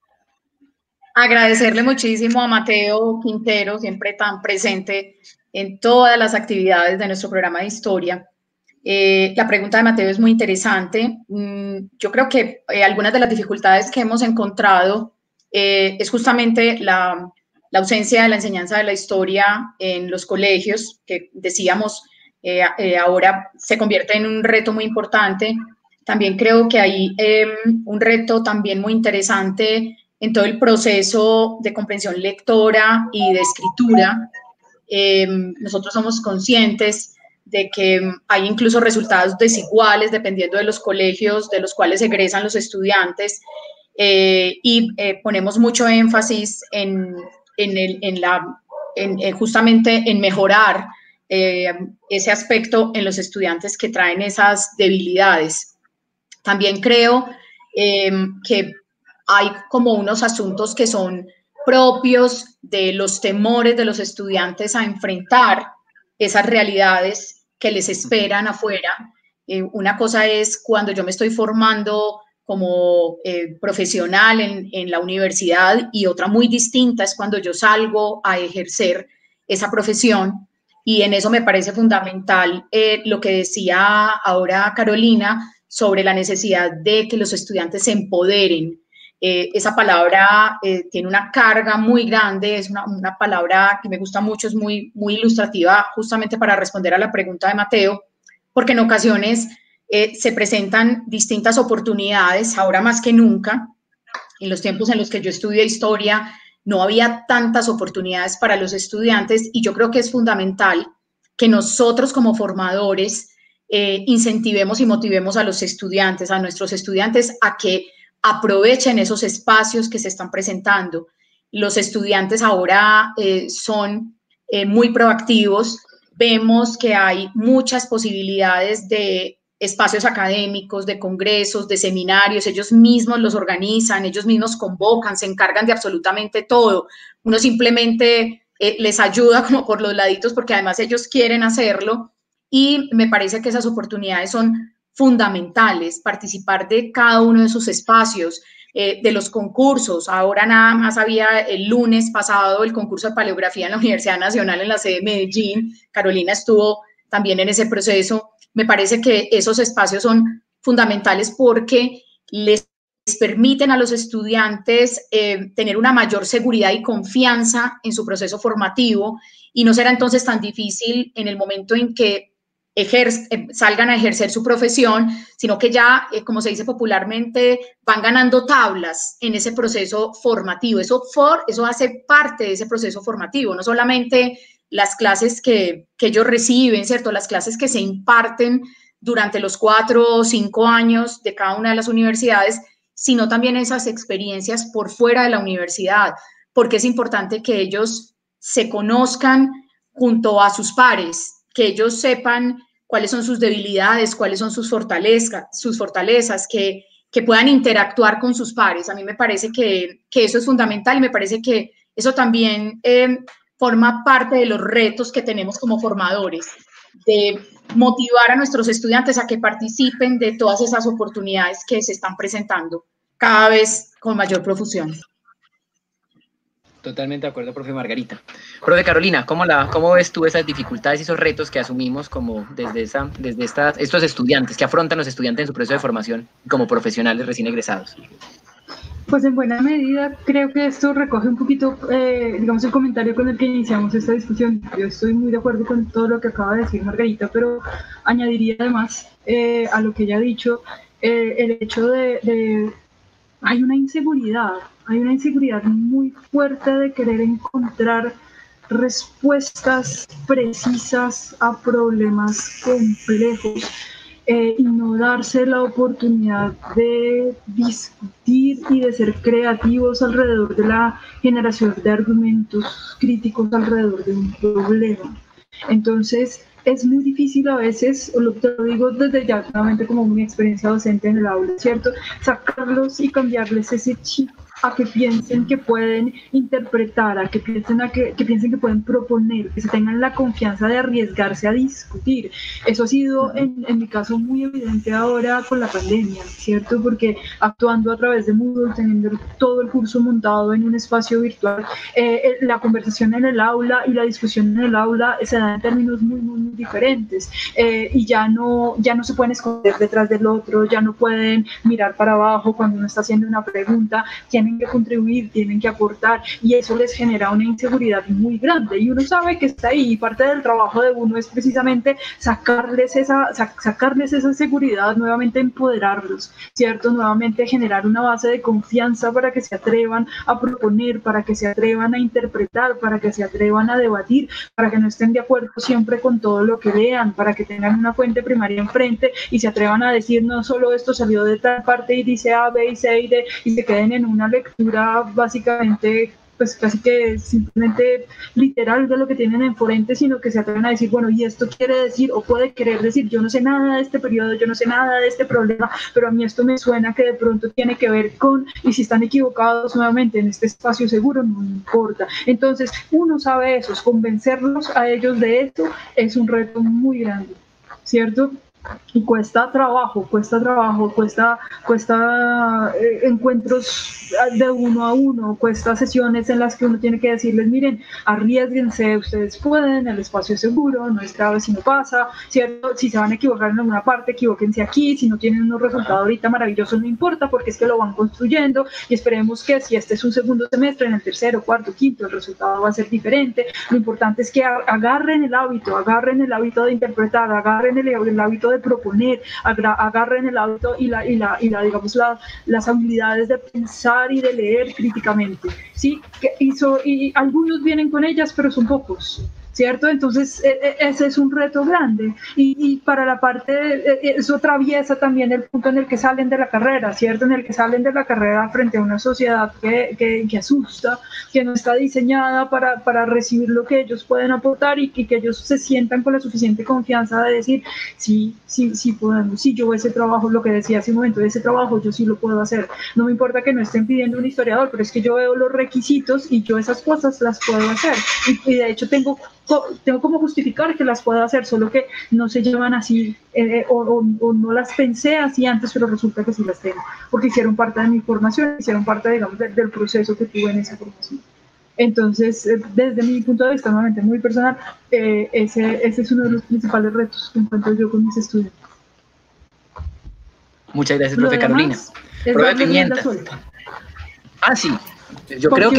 Agradecerle muchísimo a Mateo Quintero, siempre tan presente en todas las actividades de nuestro programa de historia. La pregunta de Mateo es muy interesante. Yo creo que algunas de las dificultades que hemos encontrado es justamente la ausencia de la enseñanza de la historia en los colegios, que decíamos ahora se convierte en un reto muy importante. También creo que hay un reto también muy interesante en todo el proceso de comprensión lectora y de escritura. Nosotros somos conscientes de que hay incluso resultados desiguales dependiendo de los colegios de los cuales egresan los estudiantes, y ponemos mucho énfasis justamente en mejorar ese aspecto en los estudiantes que traen esas debilidades. También creo que hay como unos asuntos que son propios de los temores de los estudiantes a enfrentar esas realidades que les esperan afuera. Una cosa es cuando yo me estoy formando como profesional en la universidad, y otra muy distinta es cuando yo salgo a ejercer esa profesión, y en eso me parece fundamental lo que decía ahora Carolina sobre la necesidad de que los estudiantes se empoderen. Esa palabra tiene una carga muy grande, es una palabra que me gusta mucho, es muy, muy ilustrativa justamente para responder a la pregunta de Mateo, porque en ocasiones se presentan distintas oportunidades, ahora más que nunca. En los tiempos en los que yo estudié historia no había tantas oportunidades para los estudiantes, y yo creo que es fundamental que nosotros como formadores incentivemos y motivemos a los estudiantes, a nuestros estudiantes, a que aprovechen esos espacios que se están presentando. Los estudiantes ahora son muy proactivos. Vemos que hay muchas posibilidades de espacios académicos, de congresos, de seminarios. Ellos mismos los organizan, ellos mismos convocan, se encargan de absolutamente todo. Uno simplemente les ayuda como por los laditos, porque además ellos quieren hacerlo, y me parece que esas oportunidades son fundamentales, participar de cada uno de sus espacios, de los concursos. Ahora nada más había el lunes pasado el concurso de paleografía en la Universidad Nacional en la sede de Medellín. Carolina estuvo también en ese proceso. Me parece que esos espacios son fundamentales porque les permiten a los estudiantes tener una mayor seguridad y confianza en su proceso formativo, y no será entonces tan difícil en el momento en que salgan a ejercer su profesión, sino que ya, como se dice popularmente, van ganando tablas en ese proceso formativo. Eso hace parte de ese proceso formativo, no solamente las clases que ellos reciben, ¿cierto? Las clases que se imparten durante los 4 o 5 años de cada una de las universidades, sino también esas experiencias por fuera de la universidad, porque es importante que ellos se conozcan junto a sus pares, que ellos sepan cuáles son sus debilidades, cuáles son sus fortalezas, que puedan interactuar con sus pares. A mí me parece que eso es fundamental, y me parece que eso también forma parte de los retos que tenemos como formadores, de motivar a nuestros estudiantes a que participen de todas esas oportunidades que se están presentando cada vez con mayor profusión. Totalmente de acuerdo, profe Margarita. Profe Carolina, ¿cómo ves tú esas dificultades y esos retos que asumimos como desde estos estudiantes, que afrontan los estudiantes en su proceso de formación como profesionales recién egresados? Pues en buena medida creo que esto recoge un poquito, digamos, el comentario con el que iniciamos esta discusión. Yo estoy muy de acuerdo con todo lo que acaba de decir Margarita, pero añadiría además a lo que ella ha dicho, el hecho de hay una inseguridad muy fuerte de querer encontrar respuestas precisas a problemas complejos, y no darse la oportunidad de discutir y de ser creativos alrededor de la generación de argumentos críticos alrededor de un problema. Entonces, es muy difícil a veces, te lo digo desde ya nuevamente como mi experiencia docente en el aula, ¿cierto? Sacarlos y cambiarles ese chip a que piensen que pueden interpretar, a que piensen, que piensen que pueden proponer, que se tengan la confianza de arriesgarse a discutir. Eso ha sido en mi caso muy evidente ahora con la pandemia, ¿cierto? Porque actuando a través de Moodle, teniendo todo el curso montado en un espacio virtual, la conversación en el aula y la discusión en el aula se da en términos muy, muy, muy diferentes, y ya no se pueden esconder detrás del otro, ya no pueden mirar para abajo cuando uno está haciendo una pregunta, tienen que contribuir, tienen que aportar, y eso les genera una inseguridad muy grande, y uno sabe que está ahí, y parte del trabajo de uno es precisamente sacarles esa seguridad, nuevamente empoderarlos, ¿cierto? Nuevamente generar una base de confianza para que se atrevan a proponer, para que se atrevan a interpretar, para que se atrevan a debatir, para que no estén de acuerdo siempre con todo lo que lean, para que tengan una fuente primaria enfrente y se atrevan a decir no solo esto salió de tal parte y dice A, B y C y D, y se queden en una lectura básicamente pues casi que simplemente literal de lo que tienen enfrente, sino que se atreven a decir, bueno, y esto quiere decir o puede querer decir, yo no sé nada de este periodo, yo no sé nada de este problema, pero a mí esto me suena que de pronto tiene que ver con, y si están equivocados nuevamente en este espacio seguro, no importa. Entonces, uno sabe eso, convencerlos a ellos de esto es un reto muy grande, ¿cierto? Y cuesta trabajo, cuesta encuentros de uno a uno, cuesta sesiones en las que uno tiene que decirles, miren, arriésguense, ustedes pueden, el espacio es seguro, no es grave si no pasa, ¿cierto? Si se van a equivocar en alguna parte, equivóquense aquí, si no tienen unos resultados ahorita maravillosos, no importa, porque es que lo van construyendo, y esperemos que si este es un segundo semestre, en el tercero, cuarto, quinto, el resultado va a ser diferente. Lo importante es que agarren el hábito de interpretar, agarren el hábito de proponer, agarren el hábito y digamos las habilidades de pensar y de leer críticamente, ¿sí? Y algunos vienen con ellas, pero son pocos, ¿cierto? Entonces, ese es un reto grande. Y para la parte, eso atraviesa también el punto en el que salen de la carrera, ¿cierto? En el que salen de la carrera frente a una sociedad que asusta, que no está diseñada para recibir lo que ellos pueden aportar y que ellos se sientan con la suficiente confianza de decir, sí podemos, sí, yo ese trabajo, lo que decía hace un momento, ese trabajo yo sí lo puedo hacer. No me importa que no estén pidiendo un historiador, pero es que yo veo los requisitos y yo esas cosas las puedo hacer. Y de hecho tengo como justificar que las pueda hacer, solo que no se llevan así, o no las pensé así antes, pero resulta que sí las tengo, porque hicieron parte de mi formación, hicieron parte, digamos, del proceso que tuve en esa formación. Entonces, desde mi punto de vista, nuevamente muy personal, ese es uno de los principales retos que encuentro yo con mis estudiantes. Muchas gracias, profe Carolina. Profe Pimienta. Sí. Yo creo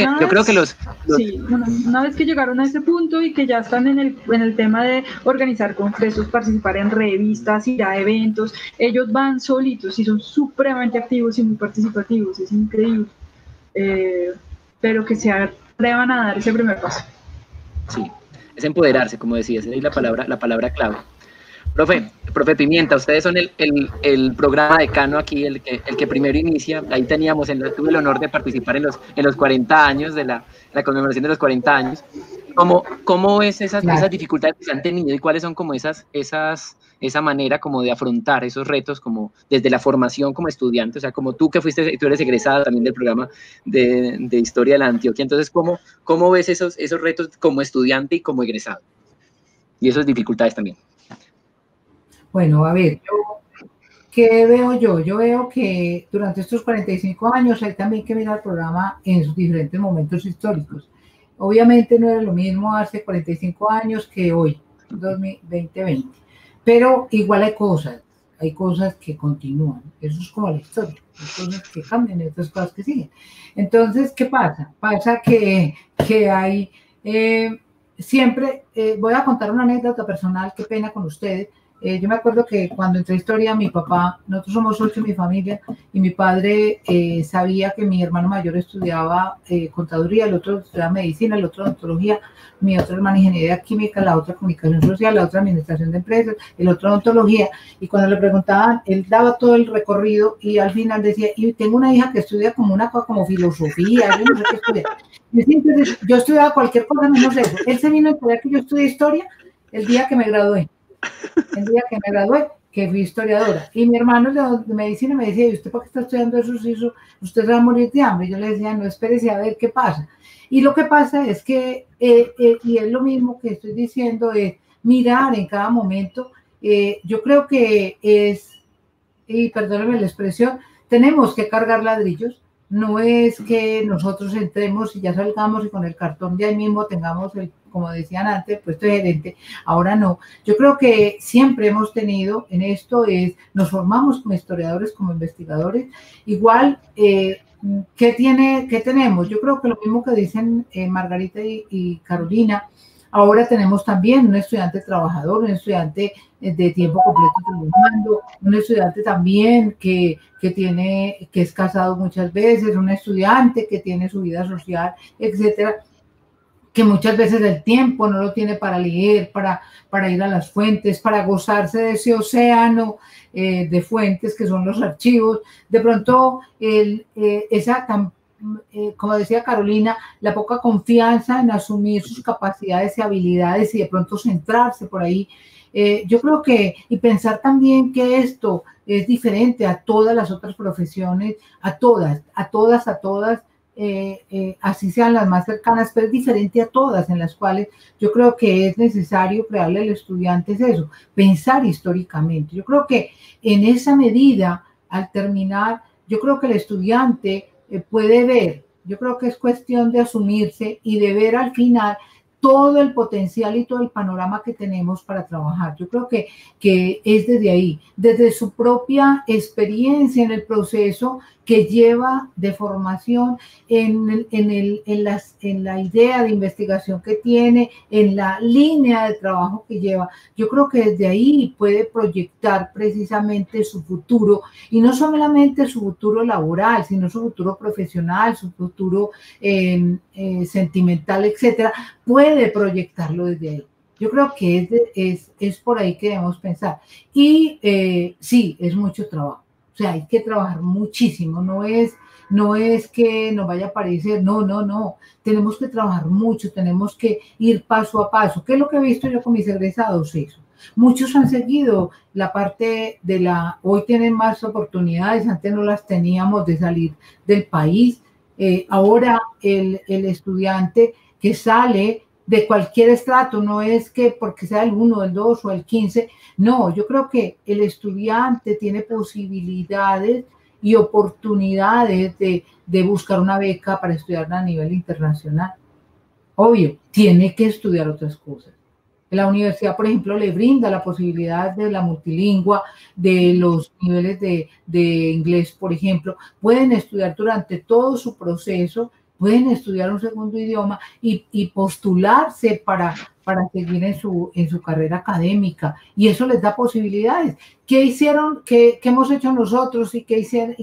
que los... Sí, una vez que llegaron a ese punto y que ya están en el tema de organizar congresos, participar en revistas, ir a eventos, ellos van solitos y son supremamente activos y muy participativos, es increíble. Pero que se atrevan a dar ese primer paso. Sí, es empoderarse, como decías, es la palabra clave. Profe Pimienta, ustedes son el programa decano aquí, el que primero inicia. Ahí tuve el honor de participar en los 40 años de la conmemoración de los 40 años. ¿Cómo es esas dificultades que se han tenido y cuáles son como esa manera como de afrontar esos retos como desde la formación como estudiante? O sea, como tú tú eres egresada también del programa de Historia de la Antioquia. Entonces, ¿cómo ves esos retos como estudiante y como egresado? Y esas dificultades también. Bueno, a ver, ¿qué veo yo? Yo veo que durante estos 45 años hay también que mirar el programa en sus diferentes momentos históricos. Obviamente no era lo mismo hace 45 años que hoy, 2020, pero igual hay cosas que continúan. Eso es como la historia, hay cosas que cambian y otras cosas que siguen. Entonces, ¿qué pasa? Pasa que hay siempre, voy a contar una anécdota personal, qué pena con ustedes. Yo me acuerdo que cuando entré a historia, mi papá, nosotros somos 8 en mi familia, y mi padre sabía que mi hermano mayor estudiaba contaduría, el otro estudiaba medicina, el otro odontología, mi otra hermana ingeniería química, la otra comunicación social, la otra administración de empresas, el otro odontología, y cuando le preguntaban, él daba todo el recorrido y al final decía, y tengo una hija que estudia como una cosa como filosofía, yo no sé qué estudia. Entonces, yo estudiaba cualquier cosa menos eso. Él se vino a enterar que yo estudié historia el día que me gradué. El día que me gradué, que fui historiadora. Y mi hermano de medicina me decía, ¿y usted por qué está estudiando eso? Usted se va a morir de hambre. Yo le decía, no, espérese a ver qué pasa. Y lo que pasa es que, y es lo mismo que estoy diciendo, es mirar en cada momento. Yo creo que es, y perdónenme la expresión, tenemos que cargar ladrillos. No es que nosotros entremos y ya salgamos y con el cartón de ahí mismo tengamos el, como decían antes, puesto de gerente. Ahora no. Yo creo que siempre hemos tenido en esto, nos formamos como historiadores, como investigadores. Igual, ¿qué tenemos? Yo creo que lo mismo que dicen Margarita y Carolina. Ahora tenemos también un estudiante trabajador, un estudiante de tiempo completo trabajando, un estudiante también que es casado muchas veces, un estudiante que tiene su vida social, etcétera, que muchas veces el tiempo no lo tiene para leer, para ir a las fuentes, para gozarse de ese océano de fuentes que son los archivos. De pronto, como decía Carolina, la poca confianza en asumir sus capacidades y habilidades y de pronto centrarse por ahí. Yo creo que, y pensar también que esto es diferente a todas las otras profesiones, a todas, así sean las más cercanas, pero es diferente a todas, en las cuales yo creo que es necesario crearle al estudiante eso, pensar históricamente. Yo creo que en esa medida, al terminar, yo creo que el estudiante puede ver, yo creo que es cuestión de asumirse y de ver al final todo el potencial y todo el panorama que tenemos para trabajar. Yo creo que es desde ahí, desde su propia experiencia en el proceso que lleva de formación, en la idea de investigación que tiene, en la línea de trabajo que lleva. Yo creo que desde ahí puede proyectar precisamente su futuro, y no solamente su futuro laboral, sino su futuro profesional, su futuro sentimental, etcétera. Puede proyectarlo desde ahí. Yo creo que es por ahí que debemos pensar. Y sí, es mucho trabajo. O sea, hay que trabajar muchísimo. No es que nos vaya a parecer, no. Tenemos que trabajar mucho, tenemos que ir paso a paso. ¿Qué es lo que he visto yo con mis egresados? Eso. Muchos han seguido la parte hoy tienen más oportunidades, antes no las teníamos, de salir del país. Ahora el estudiante que sale de cualquier estrato, no es que porque sea el 1, el 2 o el 15, no, yo creo que el estudiante tiene posibilidades y oportunidades de buscar una beca para estudiar a nivel internacional. Obvio, tiene que estudiar otras cosas. La universidad, por ejemplo, le brinda la posibilidad de la multilingua, de los niveles de inglés, por ejemplo. Pueden estudiar durante todo su proceso, pueden estudiar un segundo idioma y postularse para seguir en su carrera académica, y eso les da posibilidades. ¿Qué hicieron? ¿Qué hemos hecho nosotros? ¿Y qué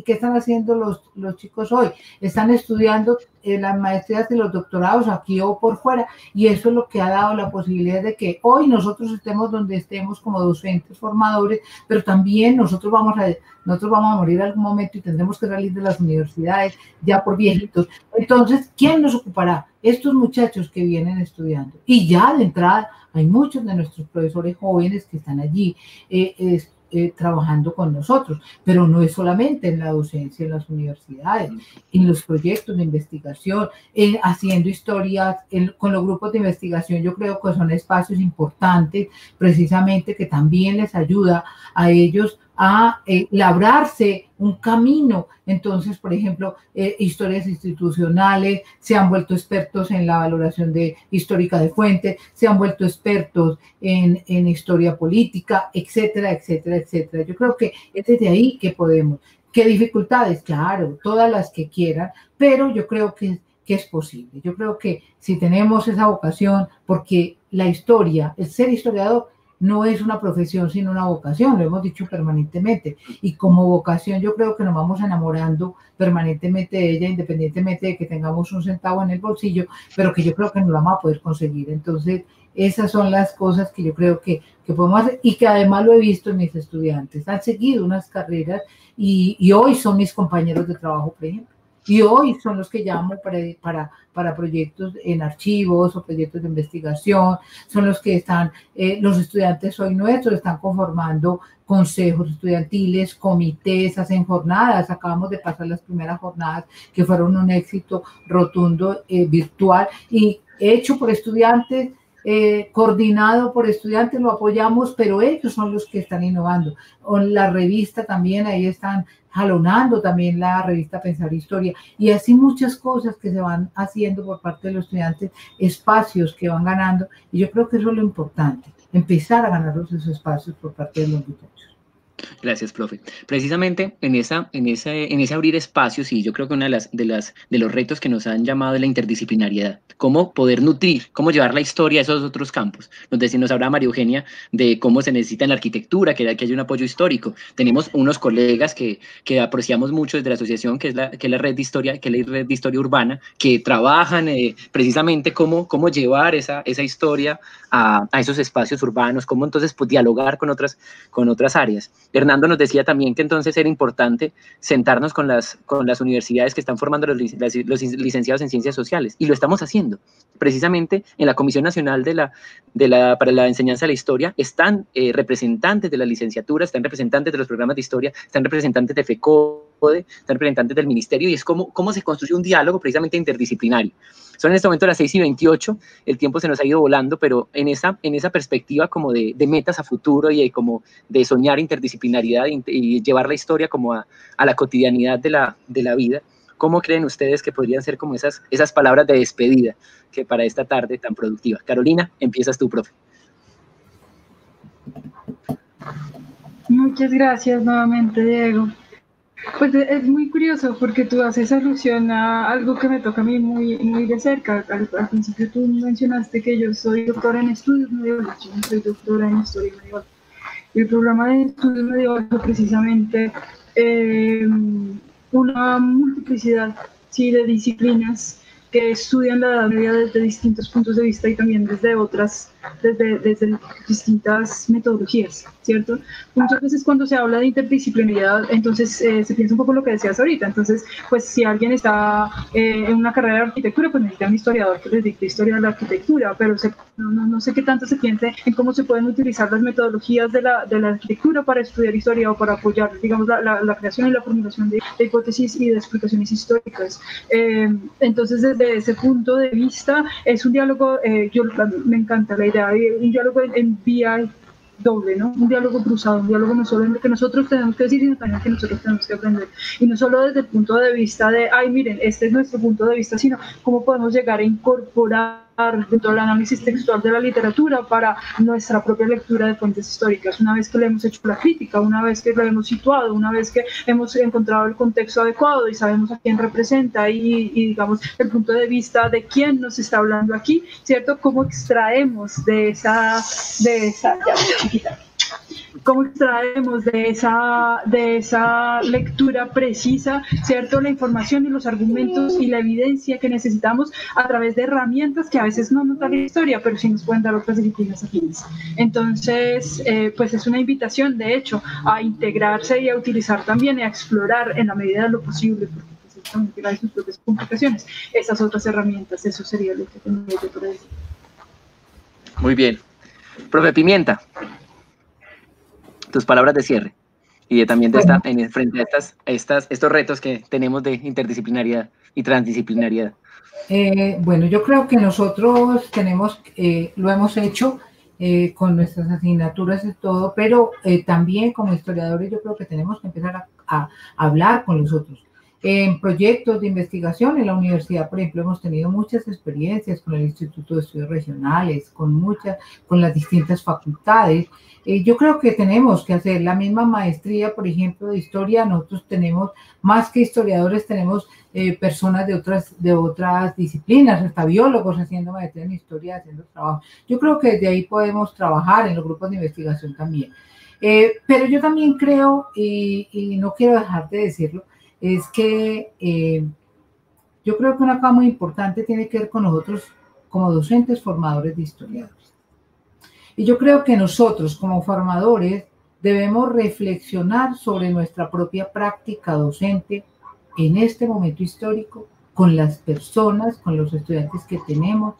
están haciendo los chicos hoy? Están estudiando las maestrías y los doctorados aquí o por fuera, y eso es lo que ha dado la posibilidad de que hoy nosotros estemos donde estemos como docentes formadores, pero también nosotros vamos a morir en algún momento y tendremos que salir de las universidades ya por viejitos. Entonces, ¿quién nos ocupará? Estos muchachos que vienen estudiando. Y ya de entrada hay muchos de nuestros profesores jóvenes que están allí trabajando con nosotros, pero no es solamente en la docencia en las universidades, en los proyectos de investigación, haciendo historias con los grupos de investigación. Yo creo que son espacios importantes, precisamente, que también les ayuda a ellos a labrarse un camino. Entonces, por ejemplo, historias institucionales, se han vuelto expertos en la valoración histórica de fuentes, se han vuelto expertos en historia política, etcétera, etcétera, etcétera. Yo creo que es desde ahí que podemos. ¿Qué dificultades? Claro, todas las que quieran, pero yo creo que es posible. Yo creo que si tenemos esa vocación, porque la historia, el ser historiador, no es una profesión, sino una vocación, lo hemos dicho permanentemente. Y como vocación yo creo que nos vamos enamorando permanentemente de ella, independientemente de que tengamos un centavo en el bolsillo, pero que yo creo que no la vamos a poder conseguir. Entonces, esas son las cosas que yo creo que podemos hacer, y que además lo he visto en mis estudiantes. Han seguido unas carreras y hoy son mis compañeros de trabajo, por ejemplo. y hoy son los que llamo para proyectos en archivos o proyectos de investigación, son los que están, los estudiantes hoy nuestros están conformando consejos estudiantiles, comités, hacen jornadas, acabamos de pasar las primeras jornadas que fueron un éxito rotundo virtual y hecho por estudiantes, coordinado por estudiantes, lo apoyamos, pero ellos son los que están innovando. O la revista también, ahí están jalonando también la revista Pensar Historia, y así muchas cosas que se van haciendo por parte de los estudiantes, espacios que van ganando, y yo creo que eso es lo importante, empezar a ganar esos espacios por parte de los muchachos. Gracias, profe. Precisamente en ese abrir espacios, y yo creo que uno de los retos que nos han llamado es la interdisciplinariedad. Cómo poder nutrir, cómo llevar la historia a esos otros campos. Nos hablaba María Eugenia de cómo se necesita en la arquitectura, que haya un apoyo histórico. Tenemos unos colegas que apreciamos mucho desde la asociación, que es la red de historia, que es la red de historia urbana, que trabajan precisamente cómo llevar esa historia a esos espacios urbanos, cómo entonces pues, dialogar con otras áreas. Hernando nos decía también que entonces era importante sentarnos con las universidades que están formando los licenciados en ciencias sociales, y lo estamos haciendo. Precisamente en la Comisión Nacional para la Enseñanza de la Historia están representantes de la licenciatura, están representantes de los programas de historia, están representantes de FECODE, están representantes del ministerio, y es cómo se construye un diálogo precisamente interdisciplinario. Son en este momento las 6:28, el tiempo se nos ha ido volando, pero en esa perspectiva como de metas a futuro y como de soñar interdisciplinaridad y llevar la historia como a la cotidianidad de la vida, ¿cómo creen ustedes que podrían ser como esas palabras de despedida que para esta tarde tan productiva? Carolina, empiezas tú, profe. Muchas gracias nuevamente, Diego. Pues es muy curioso porque tú haces alusión a algo que me toca a mí muy, muy de cerca. Al principio tú mencionaste que yo soy doctora en estudios medievales, yo no soy doctora en historia medieval. El programa de estudios medievales es precisamente una multiplicidad de disciplinas que estudian la Edad Media desde distintos puntos de vista y también desde distintas metodologías, ¿cierto? Muchas veces cuando se habla de interdisciplinaridad, entonces se piensa un poco lo que decías ahorita. Entonces, pues si alguien está en una carrera de arquitectura, pues necesita un historiador que les dicte historia de la arquitectura, pero no sé qué tanto se piense en cómo se pueden utilizar las metodologías de la arquitectura para estudiar historia o para apoyar, digamos, la creación y la formulación de hipótesis y de explicaciones históricas. Entonces, desde ese punto de vista, es un diálogo, me encanta la idea de un diálogo en vía doble, ¿no? Un diálogo cruzado, un diálogo no solo en lo que nosotros tenemos que decir, sino también que nosotros tenemos que aprender. Y no solo desde el punto de vista de, ay, miren, este es nuestro punto de vista, sino cómo podemos llegar a incorporar dentro del análisis textual de la literatura para nuestra propia lectura de fuentes históricas. Una vez que le hemos hecho la crítica, una vez que lo hemos situado, una vez que hemos encontrado el contexto adecuado y sabemos a quién representa y digamos, el punto de vista de quién nos está hablando aquí, ¿cierto? ¿Cómo extraemos de esa cómo extraemos de esa lectura precisa, ¿cierto?, la información y los argumentos y la evidencia que necesitamos a través de herramientas que a veces no nos da la historia, pero sí nos pueden dar otras disciplinas afines. Entonces, pues es una invitación, de hecho, a integrarse y a utilizar también y a explorar en la medida de lo posible, porque pues, también tiene sus propias complicaciones, esas otras herramientas. Eso sería lo que tendría que decir. Muy bien. Profe Pimienta, tus palabras de cierre y también frente a estos retos que tenemos de interdisciplinariedad y transdisciplinariedad. Bueno, yo creo que nosotros lo hemos hecho con nuestras asignaturas y todo, pero también como historiadores yo creo que tenemos que empezar a hablar con los otros. En proyectos de investigación en la universidad, por ejemplo, hemos tenido muchas experiencias con el Instituto de Estudios Regionales, con las distintas facultades. Yo creo que tenemos que hacer la misma maestría, por ejemplo, de historia. Nosotros tenemos, más que historiadores, tenemos personas de otras disciplinas, hasta biólogos haciendo maestría en historia, haciendo trabajo. Yo creo que desde ahí podemos trabajar en los grupos de investigación también. Pero yo también creo, y no quiero dejar de decirlo, es que yo creo que una cosa muy importante tiene que ver con nosotros como docentes formadores de historiadores. Y yo creo que nosotros como formadores debemos reflexionar sobre nuestra propia práctica docente en este momento histórico, con las personas, con los estudiantes que tenemos,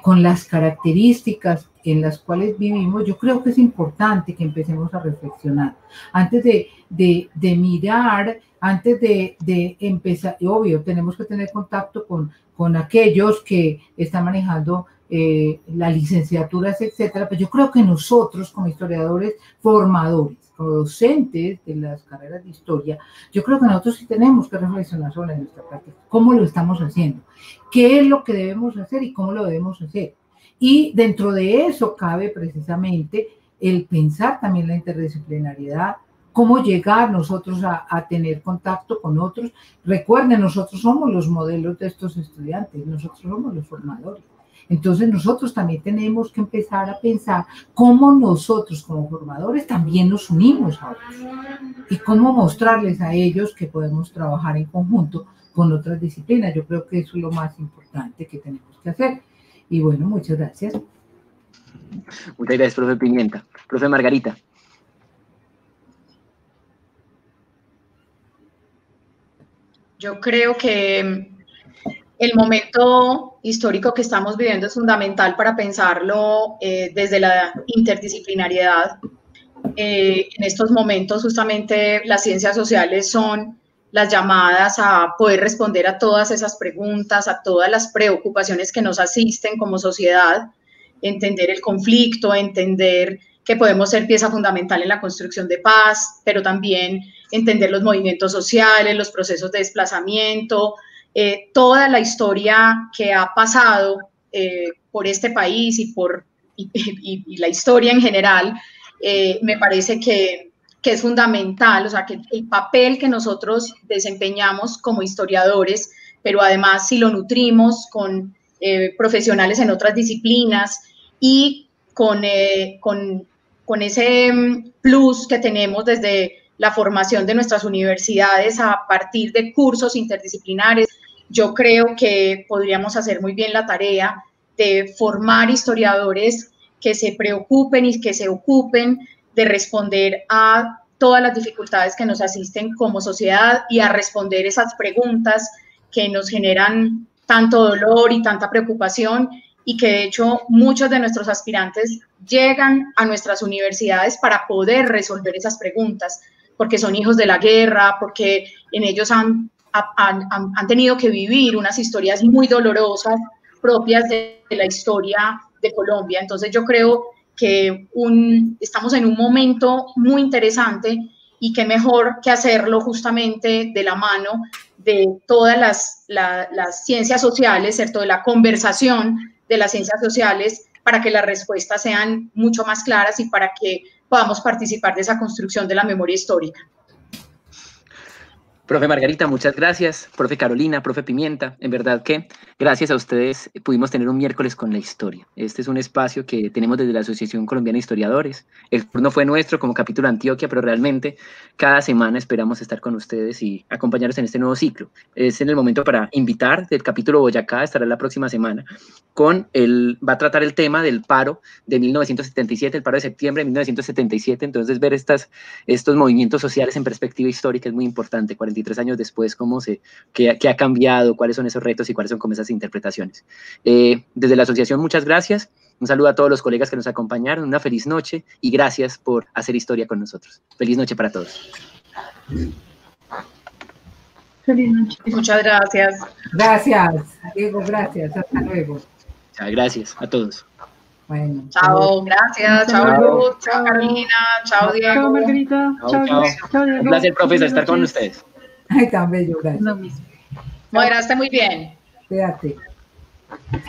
con las características en las cuales vivimos. Yo creo que es importante que empecemos a reflexionar antes de mirar, antes de empezar. Y obvio, tenemos que tener contacto con aquellos que están manejando las licenciaturas, etcétera. Pero yo creo que nosotros, como historiadores formadores, como docentes de las carreras de historia, yo creo que nosotros sí tenemos que reflexionar sobre nuestra práctica, cómo lo estamos haciendo, qué es lo que debemos hacer y cómo lo debemos hacer. Y dentro de eso cabe precisamente el pensar también la interdisciplinariedad, cómo llegar nosotros a tener contacto con otros. Recuerden, nosotros somos los modelos de estos estudiantes, nosotros somos los formadores. Entonces nosotros también tenemos que empezar a pensar cómo nosotros como formadores también nos unimos a otros y cómo mostrarles a ellos que podemos trabajar en conjunto con otras disciplinas. Yo creo que eso es lo más importante que tenemos que hacer. Y bueno, muchas gracias. Muchas gracias, profe Pimienta. Profe Margarita. Yo creo que el momento histórico que estamos viviendo es fundamental para pensarlo desde la interdisciplinariedad. En estos momentos, justamente, las ciencias sociales son las llamadas a poder responder a todas esas preguntas, a todas las preocupaciones que nos asisten como sociedad, entender el conflicto, entender que podemos ser pieza fundamental en la construcción de paz, pero también entender los movimientos sociales, los procesos de desplazamiento, toda la historia que ha pasado por este país y la historia en general. Me parece que es fundamental, o sea, que el papel que nosotros desempeñamos como historiadores, pero además si lo nutrimos con profesionales en otras disciplinas y con ese plus que tenemos desde la formación de nuestras universidades a partir de cursos interdisciplinares, yo creo que podríamos hacer muy bien la tarea de formar historiadores que se preocupen y que se ocupen de responder a todas las dificultades que nos asisten como sociedad y a responder esas preguntas que nos generan tanto dolor y tanta preocupación, y que de hecho muchos de nuestros aspirantes llegan a nuestras universidades para poder resolver esas preguntas, porque son hijos de la guerra, porque en ellos han tenido que vivir unas historias muy dolorosas propias de la historia de Colombia. Entonces yo creo que estamos en un momento muy interesante, y qué mejor que hacerlo justamente de la mano de todas las ciencias sociales, ¿cierto? De la conversación de las ciencias sociales, para que las respuestas sean mucho más claras y para que podamos participar de esa construcción de la memoria histórica. Profe Margarita, muchas gracias. Profe Carolina, profe Pimienta, en verdad que gracias a ustedes pudimos tener un miércoles con la historia. Este es un espacio que tenemos desde la Asociación Colombiana de Historiadores. El turno fue nuestro como capítulo Antioquia, pero realmente cada semana esperamos estar con ustedes y acompañarlos en este nuevo ciclo. Es en el momento para invitar del capítulo Boyacá, estará la próxima semana, va a tratar el tema del paro de 1977, el paro de septiembre de 1977, entonces ver estos movimientos sociales en perspectiva histórica es muy importante. 43 años después, qué ha cambiado, cuáles son esos retos y cuáles son como esas interpretaciones. Desde la asociación, muchas gracias. Un saludo a todos los colegas que nos acompañaron. Una feliz noche y gracias por hacer historia con nosotros. Feliz noche para todos. Feliz noche. Muchas gracias. Gracias, Diego, gracias. Hasta luego. Gracias a todos. Bueno, chao, gracias. Chao, Luz. Chao, Carolina. Chao, Diego. Chao, Margarita. Chao. Diego. Un placer, profesor, estar con ustedes. Ay, tan bello, gracias. Lo mismo. Moderaste muy bien. Quédate. Sí.